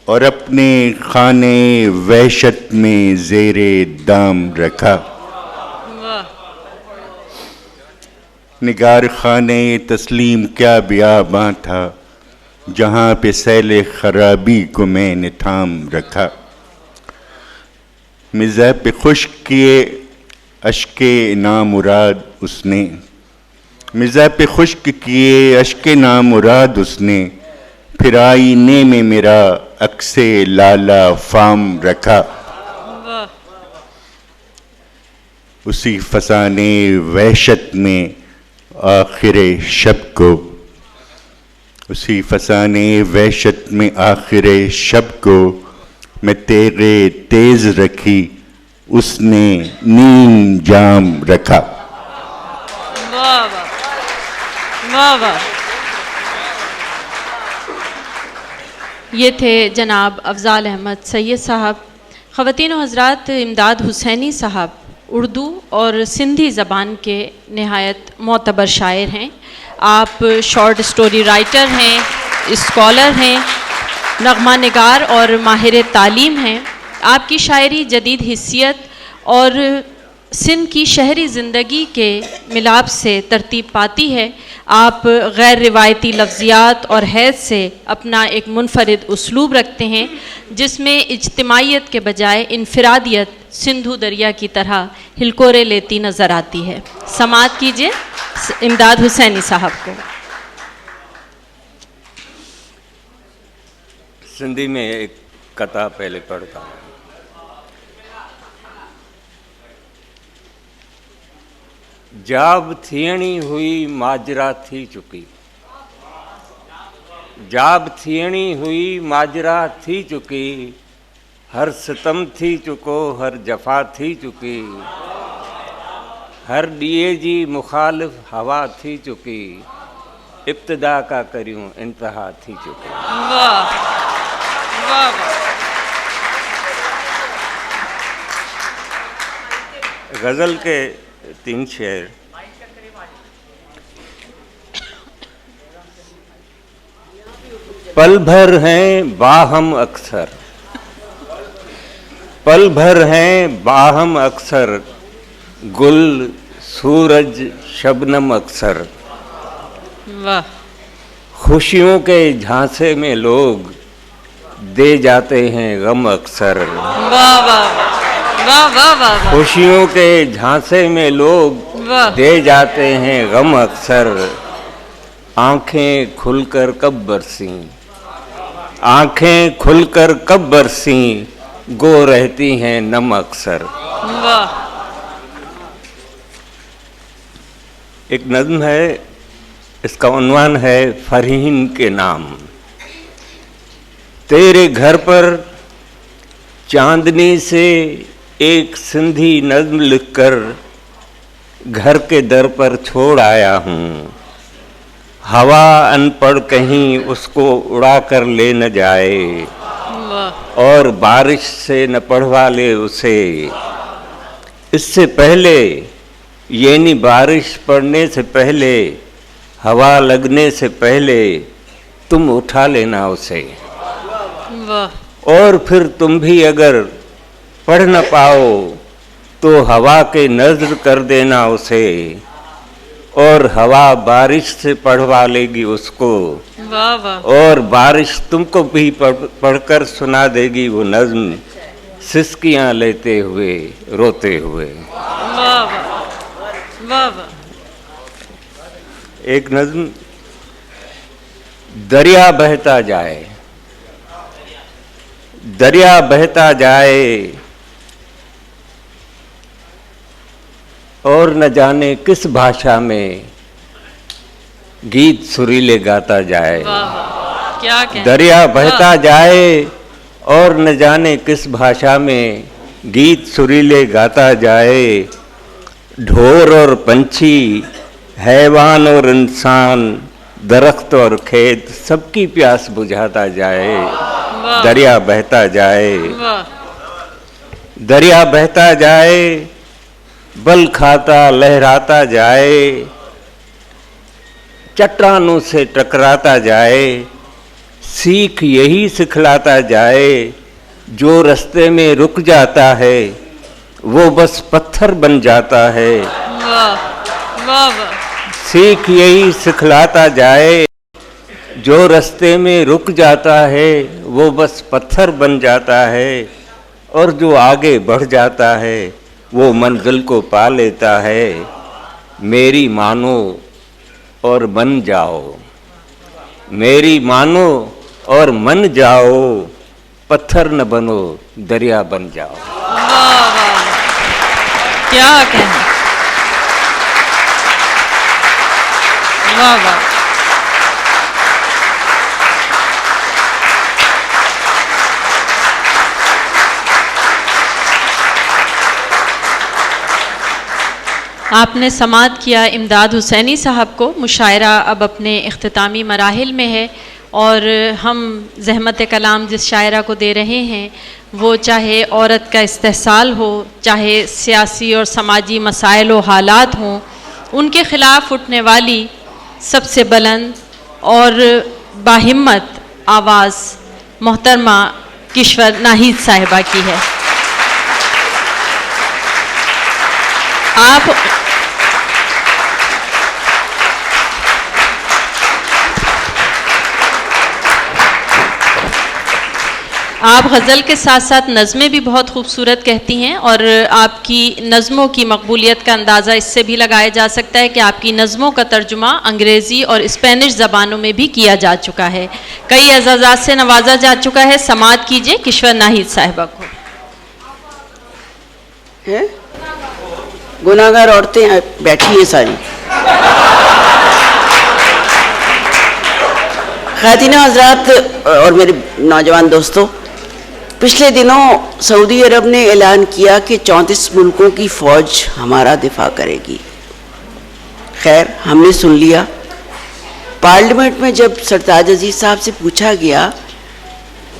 और अपने खाने वहशत में ज़ेरे दाम रखा। निगार खाने तस्लीम क्या बियाबां था, जहाँ पे सैले खराबी को मैंने थाम रखा। मिज़ा पे खुश्क किए अश्के नामुराद उसने, मिज़ा पे खुश्क किए अश्के नामुराद उसने, फिर आईने में मेरा अक्से लाला फाम रखा। उसी फसाने वहशत में आखिरे शब को, उसी फसाने वहशत में आखिरे शब को, मैं तेरे तेज रखी उसने नीम जाम रखा। वाह वाह वाह। ये थे जनाब अफजाल अहमद सैयद साहब। ख़वातीन व हज़रात, इमदाद हुसैनी साहब उर्दू और सिंधी ज़बान के नहायत मोतबर शायर हैं। आप शॉर्ट स्टोरी राइटर हैं, स्कॉलर हैं, नग़मा निगार और माहिर तालीम हैं। आपकी शायरी जदीद हिस्सियत और सिंध की शहरी ज़िंदगी के मिलाप से तरतीब पाती है। आप गैर रिवायती लफ्ज़ियात और हैज़ से अपना एक मुनफरिद उसलूब रखते हैं, जिसमें इज्तिमाइयत के बजाय इनफरादियत सिंधु दरिया की तरह हिलकोरे लेती नज़र आती है। समाअत कीजिए इमदाद हुसैनी साहब को। सिंधी में एक कथा पहले पढ़ता हूँ। जाब थियणी हुई माजरा थी चुकी, जाब थियणी हुई माजरा थी चुकी, हर सितम थी चुको हर जफ़ा थी चुकी, हर ॾीए जी मुखालिफ हवा थी चुकी, इब्तिदा का करियूं इंतहा थी चुकी। वाह वाह। गज़ल के 3 शेर। पल भर हैं बाहम अक्सर, पल भर हैं बाहम अक्सर, गुल सूरज शबनम अक्सर, वाह। खुशियों के झांसे में लोग दे जाते हैं गम अक्सर। वाह वाह वाह वाह वाह। खुशियों के झांसे में लोग दे जाते हैं गम अक्सर। आंखें खुलकर कब बरसी, आंखें खुलकर कब बरसी, गो रहती हैं नम अक्सर। वाह। एक नज़्म है, इसका उन्वान है फरहीन के नाम। तेरे घर पर चांदनी से एक सिंधी नज़्म लिखकर घर के दर पर छोड़ आया हूँ। हवा अनपढ़ कहीं उसको उड़ा कर ले न जाए और बारिश से न पढ़वा ले उसे। इससे पहले यानी बारिश पड़ने से पहले, हवा लगने से पहले तुम उठा लेना उसे। और फिर तुम भी अगर पढ़ न पाओ तो हवा के नज़र कर देना उसे, और हवा बारिश से पढ़वा लेगी उसको। वाह वाह। और बारिश तुमको भी पढ़कर सुना देगी वो नज़्म, सिसकियाँ लेते हुए रोते हुए। वाह वाह वाह वाह। एक नज़्म, दरिया बहता जाए, दरिया बहता जाए और न जाने किस भाषा में गीत सुरीले गाता जाए। क्या कहना। दरिया बहता जाए और न जाने किस भाषा में गीत सुरीले गाता जाए। ढोर और पंछी, हैवान और इंसान, दरख्त और खेत, सबकी प्यास बुझाता जाए। दरिया बहता जाए, दरिया बहता जाए, बल खाता लहराता जाए, चट्टानों से टकराता जाए। सीख यही सिखलाता जाए, जो रास्ते में रुक जाता है वो बस पत्थर बन जाता है। वाह वाह। सीख यही सिखलाता जाए, जो रास्ते में रुक जाता है वो बस पत्थर बन जाता है, और जो आगे बढ़ जाता है वो मंजिल को पा लेता है। मेरी मानो और मन जाओ, मेरी मानो और मन जाओ, पत्थर न बनो दरिया बन जाओ। वाह वाह, क्या कहना। वाह वाह। आपने समाअत किया इमदाद हुसैनी साहब को। मुशायरा अब अपने इख्तितामी मराहिल में है और हम ज़हमत कलाम जिस शायरा को दे रहे हैं वो चाहे औरत का इस्तेहसाल हो, चाहे सियासी और समाजी मसाइल व हालात हों, उनके ख़िलाफ़ उठने वाली सबसे बुलंद और बाहिम्मत आवाज़ मोहतरमा किश्वर नाहिद साहिबा की है। आप गज़ल के साथ साथ नज़में भी बहुत खूबसूरत कहती हैं और आपकी नज़मों की मकबूलियत का अंदाज़ा इससे भी लगाया जा सकता है कि आपकी नज़मों का तर्जुमा अंग्रेज़ी और स्पेनिश ज़बानों में भी किया जा चुका है। कई एजाज़ात से नवाजा जा चुका है। समाअत कीजिए किश्वर नाहिद साहिबा को। है गुनाहगार औरतें बैठी हैं सारी। ख़ातिना हज़रात और मेरे नौजवान दोस्तों, पिछले दिनों सऊदी अरब ने ऐलान किया कि 34 मुल्कों की फ़ौज हमारा दिफा करेगी। खैर, हमने सुन लिया। पार्लियामेंट में जब सरताज अजीज़ साहब से पूछा गया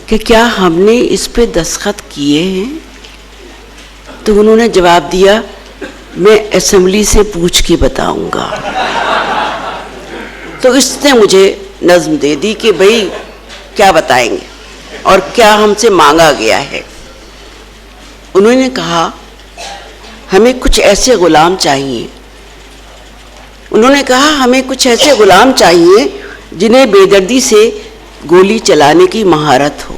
कि क्या हमने इस पे दस्तखत किए हैं, तो उन्होंने जवाब दिया, मैं असेंबली से पूछ के बताऊंगा। तो इसने मुझे नज़्म दे दी कि भाई क्या बताएंगे और क्या हमसे मांगा गया है। उन्होंने कहा हमें कुछ ऐसे गुलाम चाहिए, उन्होंने कहा हमें कुछ ऐसे गुलाम चाहिए जिन्हें बेदर्दी से गोली चलाने की महारत हो,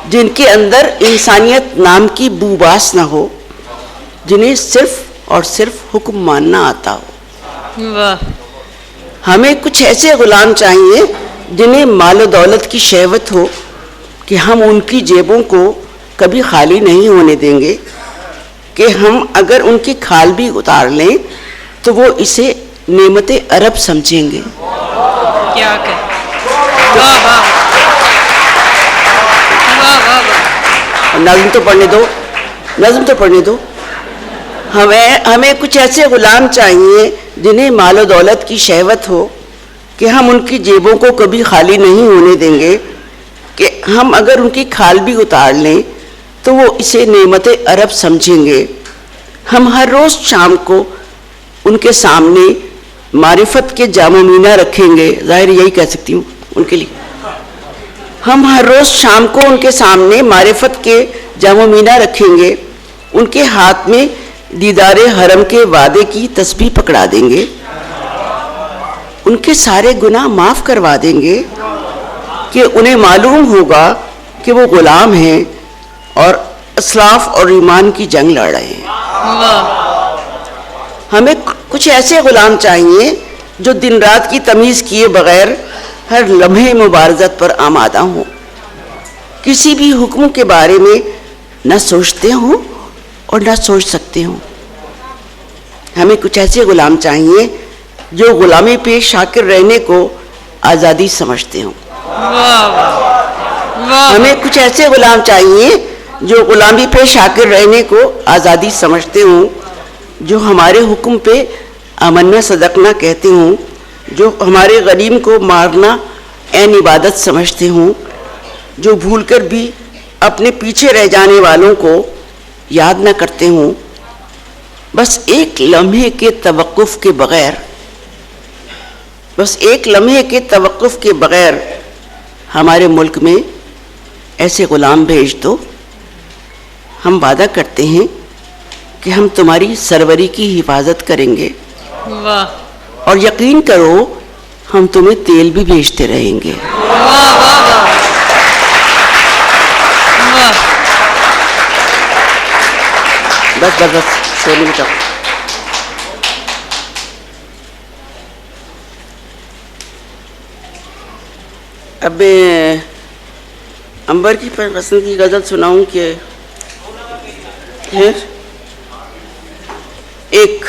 जिनके अंदर इंसानियत नाम की बूबास न हो, जिन्हें सिर्फ और सिर्फ हुक्म मानना आता हो। वाह। हमें कुछ ऐसे गुलाम चाहिए जिन्हें मालो दौलत की शहवत हो कि हम उनकी जेबों को कभी खाली नहीं होने देंगे, कि हम अगर उनकी खाल भी उतार लें तो वो इसे नेमते अरब समझेंगे। क्या कह, वाह वाह वाह वाह वाह। नज़्म तो पढ़ने दो, नज़्म तो पढ़ने दो। हमें कुछ ऐसे गुलाम चाहिए जिन्हें मालो दौलत की शहवत हो कि हम उनकी जेबों को कभी खाली नहीं होने देंगे, कि हम अगर उनकी खाल भी उतार लें तो वो इसे नेमते अरब समझेंगे। हम हर रोज़ शाम को उनके सामने मारिफत के जामो मीना रखेंगे, ज़ाहिर यही कह सकती हूँ उनके लिए। हम हर रोज़ शाम को उनके सामने मारिफत के जामो मीना रखेंगे, उनके हाथ में दीदारे हरम के वादे की तस्बीह पकड़ा देंगे, उनके सारे गुनाह माफ़ करवा देंगे, कि उन्हें मालूम होगा कि वो गुलाम हैं और इस्लाफ और ईमान की जंग लड़ रहे हैं। हमें कुछ ऐसे गुलाम चाहिए जो दिन रात की तमीज़ किए बगैर हर लम्हे मुबारज़त पर आमादा हों, किसी भी हुक्म के बारे में न सोचते हों और न सोच सकते हों। हमें कुछ ऐसे गुलाम चाहिए जो गुलामी पे शाकिर रहने को आज़ादी समझते हों। हमें कुछ ऐसे गुलाम चाहिए जो गुलामी पे शाकिर रहने को आज़ादी समझते हों, जो हमारे हुक्म पे अमन्ना सदकना कहते हों, जो हमारे गरीम को मारना ऐन इबादत समझते हों, जो भूलकर भी अपने पीछे रह जाने वालों को याद न करते हों। बस एक लम्हे के तवक्कुफ़ के बग़ैर, बस एक लम्हे के तवक्कुफ़ के बग़ैर हमारे मुल्क में ऐसे ग़ुलाम भेज दो। हम वादा करते हैं कि हम तुम्हारी सरवरी की हिफाजत करेंगे। वाह। और यकीन करो हम तुम्हें तेल भी भेजते रहेंगे। वाह वाह वाह वाह। बस बस बस सोने में जाओ। अब अंबर की पसंद की गज़ल सुनाऊं कि एक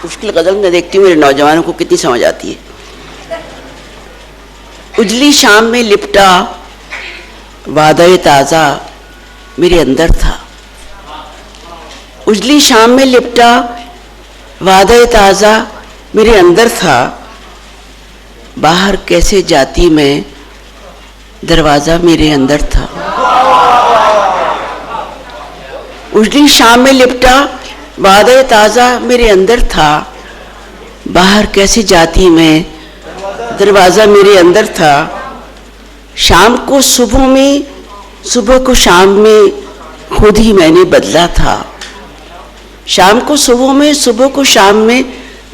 मुश्किल गज़ल में देखती हूँ मेरे नौजवानों को कितनी समझ आती है। उजली शाम में लिपटा वादा ताज़ा मेरे अंदर था, उजली शाम में लिपटा वादा ताज़ा मेरे अंदर था, बाहर कैसे जाती मैं दरवाज़ा मेरे अंदर था। उजली शाम में लिपटा वादा ताज़ा मेरे अंदर था, बाहर कैसे जाती मैं दरवाज़ा मेरे अंदर था। शाम को सुबह में, सुबह को शाम में खुद ही मैंने बदला था। शाम को सुबह में, सुबह को शाम में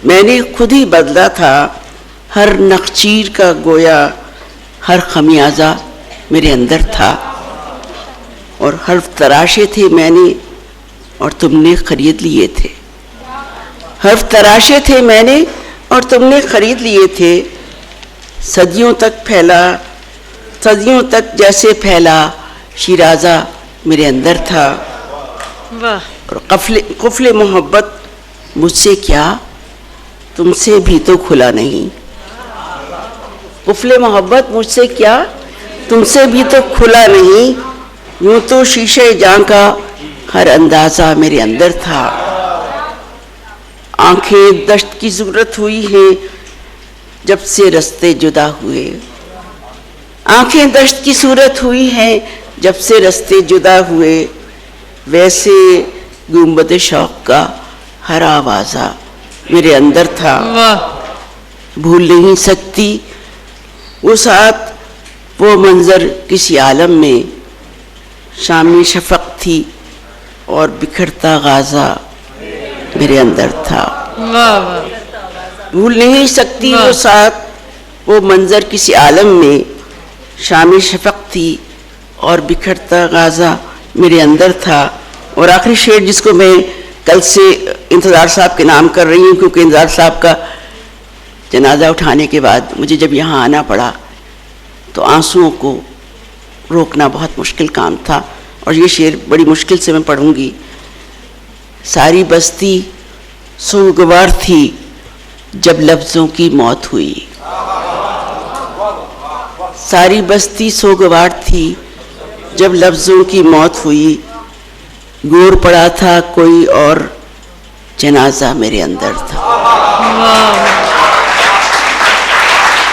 मैंने खुद ही बदला था। हर नखचीर का गोया, हर खमियाजा मेरे अंदर था। और हर्फ तराशे थे मैंने और तुमने खरीद लिए थे। हर्फ तराशे थे मैंने और तुमने खरीद लिए थे। सदियों तक फैला, सदियों तक जैसे फैला शिराजा मेरे अंदर था। वाह। और कुफले मोहब्बत मुझसे क्या, तुमसे भी तो खुला नहीं। कुफले मोहब्बत मुझसे क्या, तुमसे भी तो खुला नहीं। यूं तो शीशे जां का हर अंदाज़ा मेरे अंदर था। आंखें दश्त की ज़रूरत हुई हैं जब से रास्ते जुदा हुए। आंखें दश्त की सूरत हुई हैं जब से रास्ते जुदा हुए। वैसे गुंबद शौक का हर आवाज़ा मेरे अंदर था। भूल नहीं सकती वो साथ, वो मंजर किसी आलम में। शामी शफक थी और बिखरता गाजा मेरे अंदर था। वाह वाह। भूल नहीं सकती वो साथ, वो मंजर किसी आलम में शामी शफक थी और बिखरता गाज़ा मेरे अंदर था। और आखिरी शेर जिसको मैं कल से इंतज़ार साहब के नाम कर रही हूँ, क्योंकि इंतज़ार साहब का जनाजा उठाने के बाद मुझे जब यहाँ आना पड़ा तो आंसुओं को रोकना बहुत मुश्किल काम था, और ये शेर बड़ी मुश्किल से मैं पढ़ूंगी। सारी बस्ती सोगवार थी जब लफ्ज़ों की मौत हुई। सारी बस्ती सोगवार थी जब लफ्ज़ों की मौत हुई। गोर पड़ा था कोई और जनाजा मेरे अंदर था।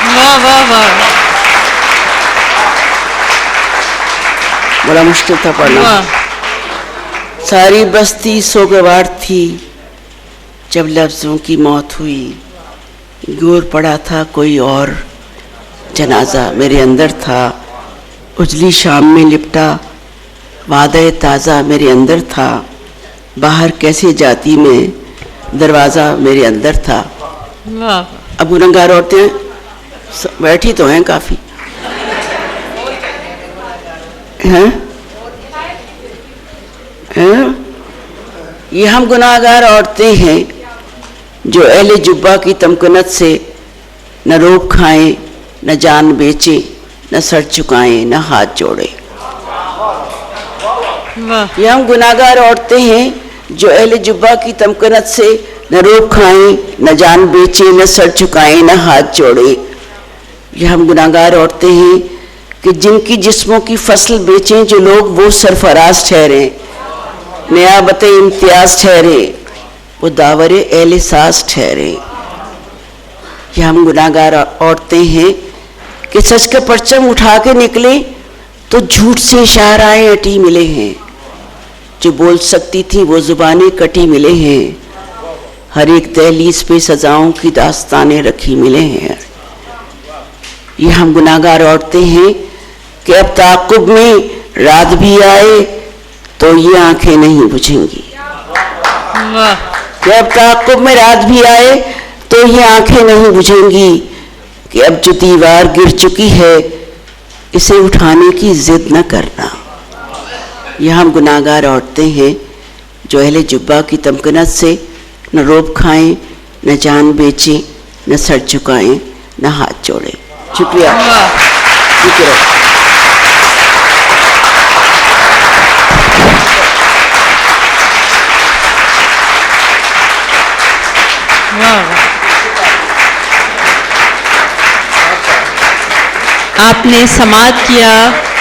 वाह वाह वाह, बड़ा मुश्किल था पढ़ना। सारी बस्ती सोगवार थी जब लफ्ज़ों की मौत हुई। गोर पड़ा था कोई और जनाजा मेरे अंदर था। उजली शाम में लिपटा वादे ताज़ा मेरे अंदर था। बाहर कैसे जाती मैं, दरवाज़ा मेरे अंदर था। अब गुनहगार औरतें बैठी तो हैं काफ़ी, हैं? ये हम गुनाहगार औरतें हैं जो अहले जुब्बा की तमकनत से न रोब खाएं, न जान बेचें, न सर झुकाएं, न हाथ जोड़े। ये हम गुनाहगार औरतें हैं जो अहले जुब्बा की तमकनत से न रोब खाएं, न जान बेचें, न सर झुकाएं, न हाथ जोड़े। ये हम गुनाहगार औरतें हैं कि जिनकी जिस्मों की फसल बेचें जो लोग वो सरफराज ठहरे, नियाबत इम्तियाज ठहरे, वो दावरे एहले साज ठहरे। ये हम गुनाहगार औरतें हैं कि सच का परचम उठा के निकले तो झूठ से इशाराएं अटी मिले हैं। जो बोल सकती थी वो जुबानें कटी मिले हैं। हर एक दहलीज पे सजाओं की दास्तानें रखी मिले हैं। ये हम गुनाहगार औरतें हैं कि अब ताक़ुब में रात भी आए तो ये आंखें नहीं बुझेंगी। कि अब ताक़ुब में रात भी आए तो ये आंखें नहीं बुझेंगी कि अब जो दीवार गिर चुकी है इसे उठाने की जिद न करना। यह हम गुनाहगार औरतें हैं जो अहले जुब्बा की तमकनत से न रोब खाएं, न जान बेचें, न सर झुकाएं, न हाथ जोड़ें। शुक्रिया। आपने समाअत किया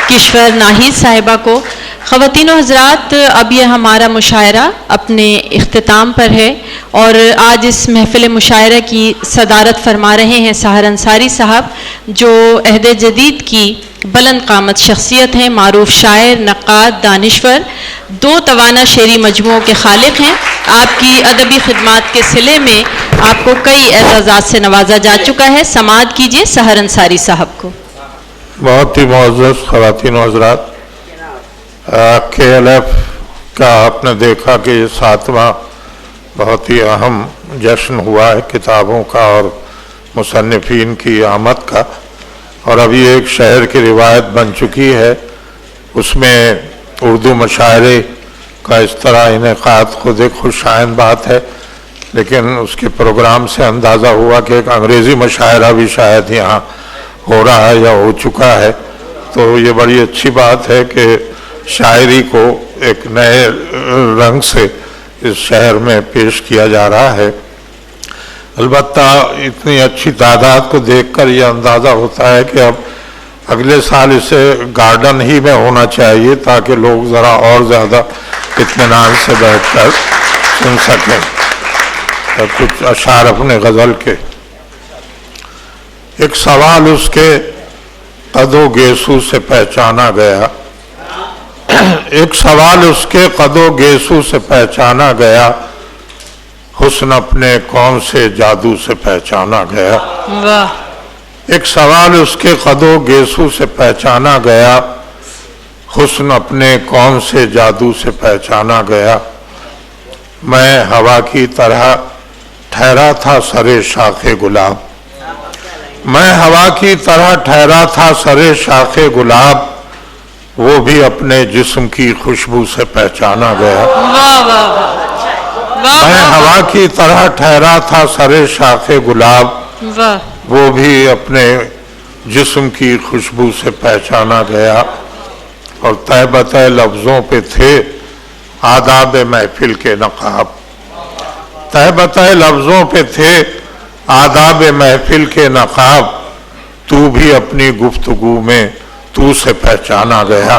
किश्वर नाहिद साहिबा को। ख़वातीन व हज़रात, अब ये हमारा मुशायरा अपने इख्तिताम पर है और आज इस महफ़िल मुशायरा की सदारत फरमा रहे हैं सहर अंसारी साहब, जो अहद जदीद की बुलंद क़ामत शख्सियत हैं, मारूफ शायर, नक़ाद, दानिश्वर, 2 तवाना शेरी मजमुओं के खालिक हैं। आपकी अदबी खिदमात के सिले में आपको कई एज़ाज़ात से नवाजा जा चुका है। समाअत कीजिए सहर अंसारी साहब को। बहुत ही मुअज़्ज़ज़ ख़वातीन व हज़रात, KLF का आपने देखा कि ये 7वां बहुत ही अहम जश्न हुआ है किताबों का और मुसन्निफ़ीन की आमद का, और अभी एक शहर की रिवायत बन चुकी है, उसमें उर्दू मशायरे का इस तरह इनेक़ाद खुद एक खुशाइन बात है, लेकिन उसके प्रोग्राम से अंदाज़ा हुआ कि एक अंग्रेज़ी मशायरा भी शायद यहाँ हो रहा है या हो चुका है। तो ये बड़ी अच्छी बात है कि शायरी को एक नए रंग से इस शहर में पेश किया जा रहा है। अलबत्ता इतनी अच्छी तादाद को देखकर यह अंदाज़ा होता है कि अब अगले साल इसे गार्डन ही में होना चाहिए ताकि लोग ज़रा और ज़्यादा इत्मीनान से बैठकर सुन सकें। तो कुछ अशार अपने गज़ल के। एक सवाल उसके कदो गेसू से पहचाना गया, एक सवाल उसके कदो गेसू से पहचाना गया, हुस्न अपने कौन से जादू से पहचाना गया। वाह। एक सवाल उसके कदो गेसू से पहचाना गया, हुस्न अपने कौन से जादू से पहचाना गया। मैं हवा की तरह ठहरा था सरे शाखे गुलाब, मैं हवा की तरह ठहरा था सरे शाखे गुलाब, वो भी अपने जिस्म की खुशबू से पहचाना गया। मैं हवा की तरह ठहरा था सरे शाखे गुलाब, वो भी अपने जिस्म की खुशबू से पहचाना गया। और तय बतय लफ्ज़ों पे थे आदाब महफिल के नकाब, तय बतय लफ्ज़ों पे थे आदाब महफिल के नकाब, तू भी अपनी गुफ्तगू में तू से पहचाना गया।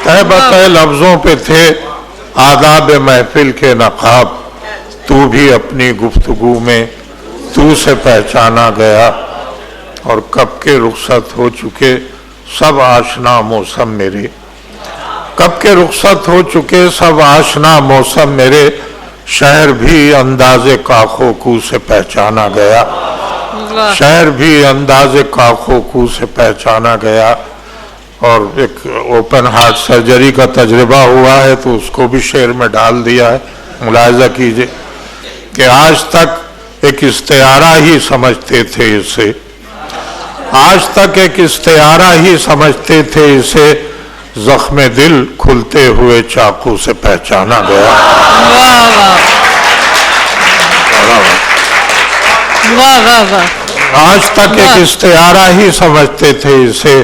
तय बतय लफ्ज़ों पे थे आदाब महफिल के नकाब, तू भी अपनी गुफ्तगू में तू से पहचाना गया। और कब के रुखसत हो चुके सब आशना मौसम मेरे, कब के रुखसत हो चुके सब आशना मौसम मेरे, शहर भी अंदाज़े काखो कू से पहचाना गया। शहर भी अंदाज़े काखो कू से पहचाना गया। और एक ओपन हार्ट सर्जरी का तजर्बा हुआ है तो उसको भी शेर में डाल दिया है। मुलाहिजा कीजिए कि आज तक एक इस्तेआरा ही समझते थे इसे, आज तक एक इस्तेआरा ही समझते थे इसे, जख्म दिल खुलते हुए चाकू से पहचाना गया। आज तक एक इस्तेआरा ही समझते थे इसे,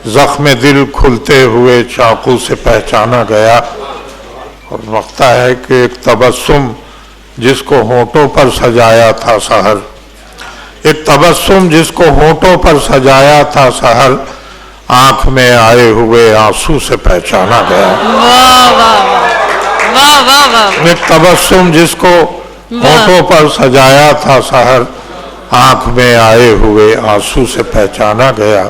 जख्म दिल खुलते हुए चाकू से पहचाना गया। और लगता है कि एक तबस्सुम जिसको होठों पर सजाया था सहर, एक तबस्सुम जिसको होठों पर सजाया था सहर, आंख में आए हुए आंसू से पहचाना गया। एक तबस्सुम जिसको होठों पर सजाया था सहर, आंख में आए हुए आंसू से पहचाना गया।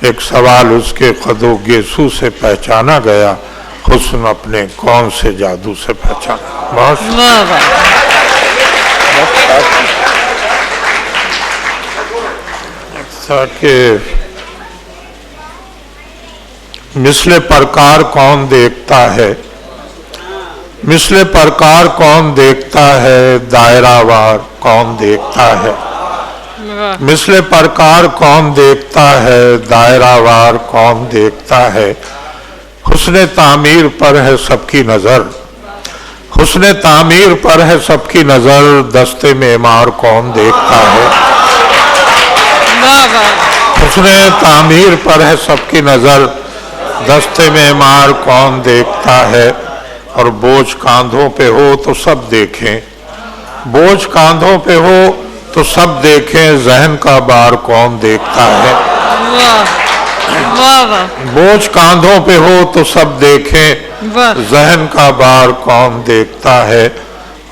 एक सवाल उसके कदो गेसू से पहचाना गया, हुस्न अपने कौन से जादू से पहचाना। बहुत कि मिसले प्रकार कौन देखता है, मिसले प्रकार कौन देखता है, दायरावार कौन देखता है। मिसले प्रकार कौन देखता है, दायरावार कौन देखता है। हुस्ने तामीर पर है सबकी नजर, हुस्ने तामीर पर है सबकी नजर, दस्ते मेमार कौन देखता है। हुस्ने तामीर पर है सबकी नजर, दस्ते मेमार कौन देखता है। और बोझ कांधों पे हो तो सब देखें, बोझ कांधों पे हो तो सब देखें, जहन का बार कौन देखता है। बोझ कांधों पे हो तो सब देखें, जहन का बार कौन देखता है।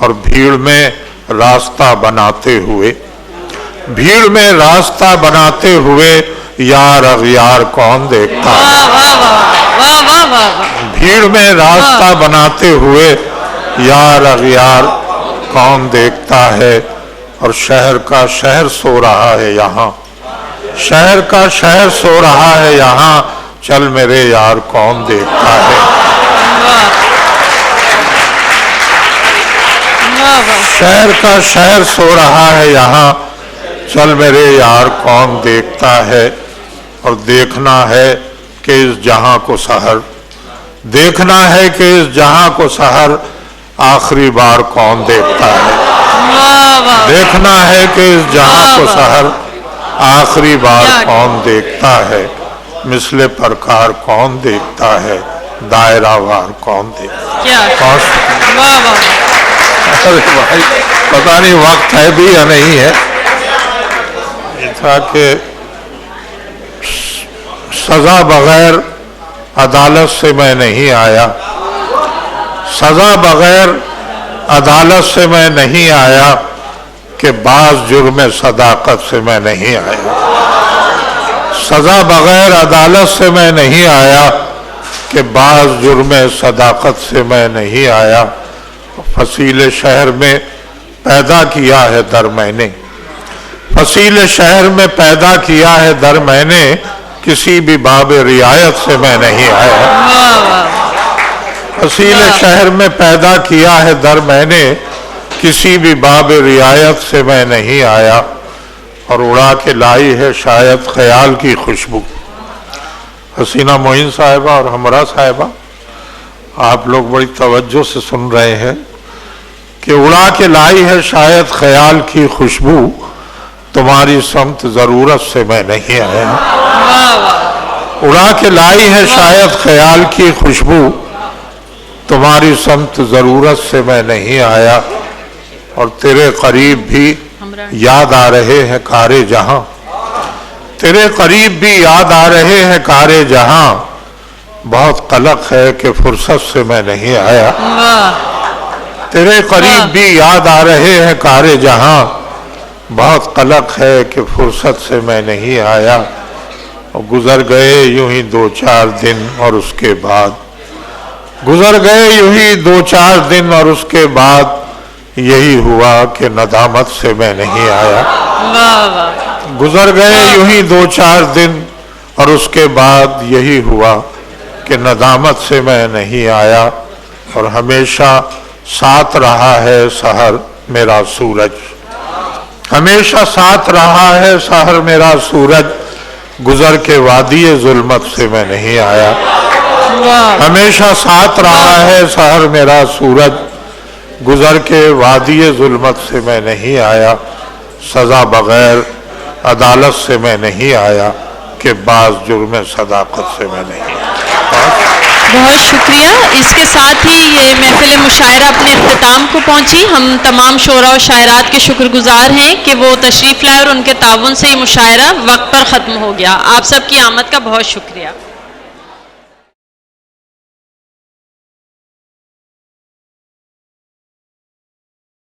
और भीड़ में रास्ता बनाते हुए, भीड़ में रास्ता बनाते हुए, यार अगयार कौन देखता है। भीड़ में रास्ता बनाते हुए, यार अगयार कौन देखता है। और शहर का शहर सो रहा है यहाँ, शहर का शहर सो रहा है यहाँ, चल मेरे यार कौन देखता है। शहर का शहर सो रहा है यहाँ, चल मेरे यार कौन देखता है। और देखना है कि इस जहां को सहर, देखना है कि इस जहां को सहर, आखिरी बार कौन देखता है। देखना है कि इस जहां को सहर, आखिरी बार कौन देखता है। मिसले प्रकार कौन देखता है, दायरावार कौन देखता है। अरे भाई पता नहीं वक्त है भी या नहीं है। था कि सजा बगैर अदालत से मैं नहीं आया, सजा बगैर अदालत से मैं नहीं आया, कि बाज जुर्म सदाकत से मैं नहीं आया। सजा बगैर अदालत से मैं नहीं आया, कि बाज जुर्म सदाकत से मैं नहीं आया। फसील शहर में पैदा किया है दर मैंने, फसील शहर में पैदा किया है दर मैंने, किसी भी बाब रियायत से मैं नहीं आया। फसील शहर में पैदा किया है दर मैंने, किसी भी बाब रियायत से मैं नहीं आया। और उड़ा के लाई है शायद ख्याल की खुशबू। हसीना मोइन साहिबा और हमरा साहिबा, आप लोग बड़ी तवज्जो से सुन रहे हैं कि उड़ा के लाई है शायद ख्याल की खुशबू, तुम्हारी समत ज़रूरत से मैं नहीं आया। उड़ा के लाई है शायद ख्याल की खुशबू, तुम्हारी समत ज़रूरत से मैं नहीं आया। और तेरे करीब भी याद आ रहे हैं कारे जहां, तेरे करीब भी याद आ रहे हैं कारे जहां, बहुत कलक है कि फुर्सत से मैं नहीं आया। तेरे करीब भी याद आ रहे हैं कारे जहां, बहुत कलक है कि फुर्सत से मैं नहीं आया। और गुजर गए यूं ही 2-4 दिन और उसके बाद, गुजर गए यूं ही 2-4 दिन और उसके बाद यही हुआ कि नदामत से मैं नहीं आया। गुजर गए यूं ही 2-4 दिन और उसके बाद यही हुआ कि नदामत से मैं नहीं आया। और हमेशा साथ रहा है सहर मेरा सूरज, हमेशा साथ रहा है सहर मेरा सूरज, गुजर के वादी जुल्मत से मैं नहीं आया। हमेशा साथ रहा है सहर मेरा सूरज, गुजर के वादी जुल्मत से मैं नहीं आया। सज़ा बग़ैर अदालत से मैं नहीं आया, कि बाज़ जुर्म सदाकत से मैं नहीं आया। बहुत शुक्रिया। इसके साथ ही ये महफिल मुशायरा अपने इख्तिताम को पहुंची। हम तमाम शोरा और शायरात के शुक्रगुजार हैं कि वो तशरीफ़ लाए और उनके ताउन से ये मुशायरा वक्त पर ख़त्म हो गया। आप सब की आमद का बहुत शुक्रिया।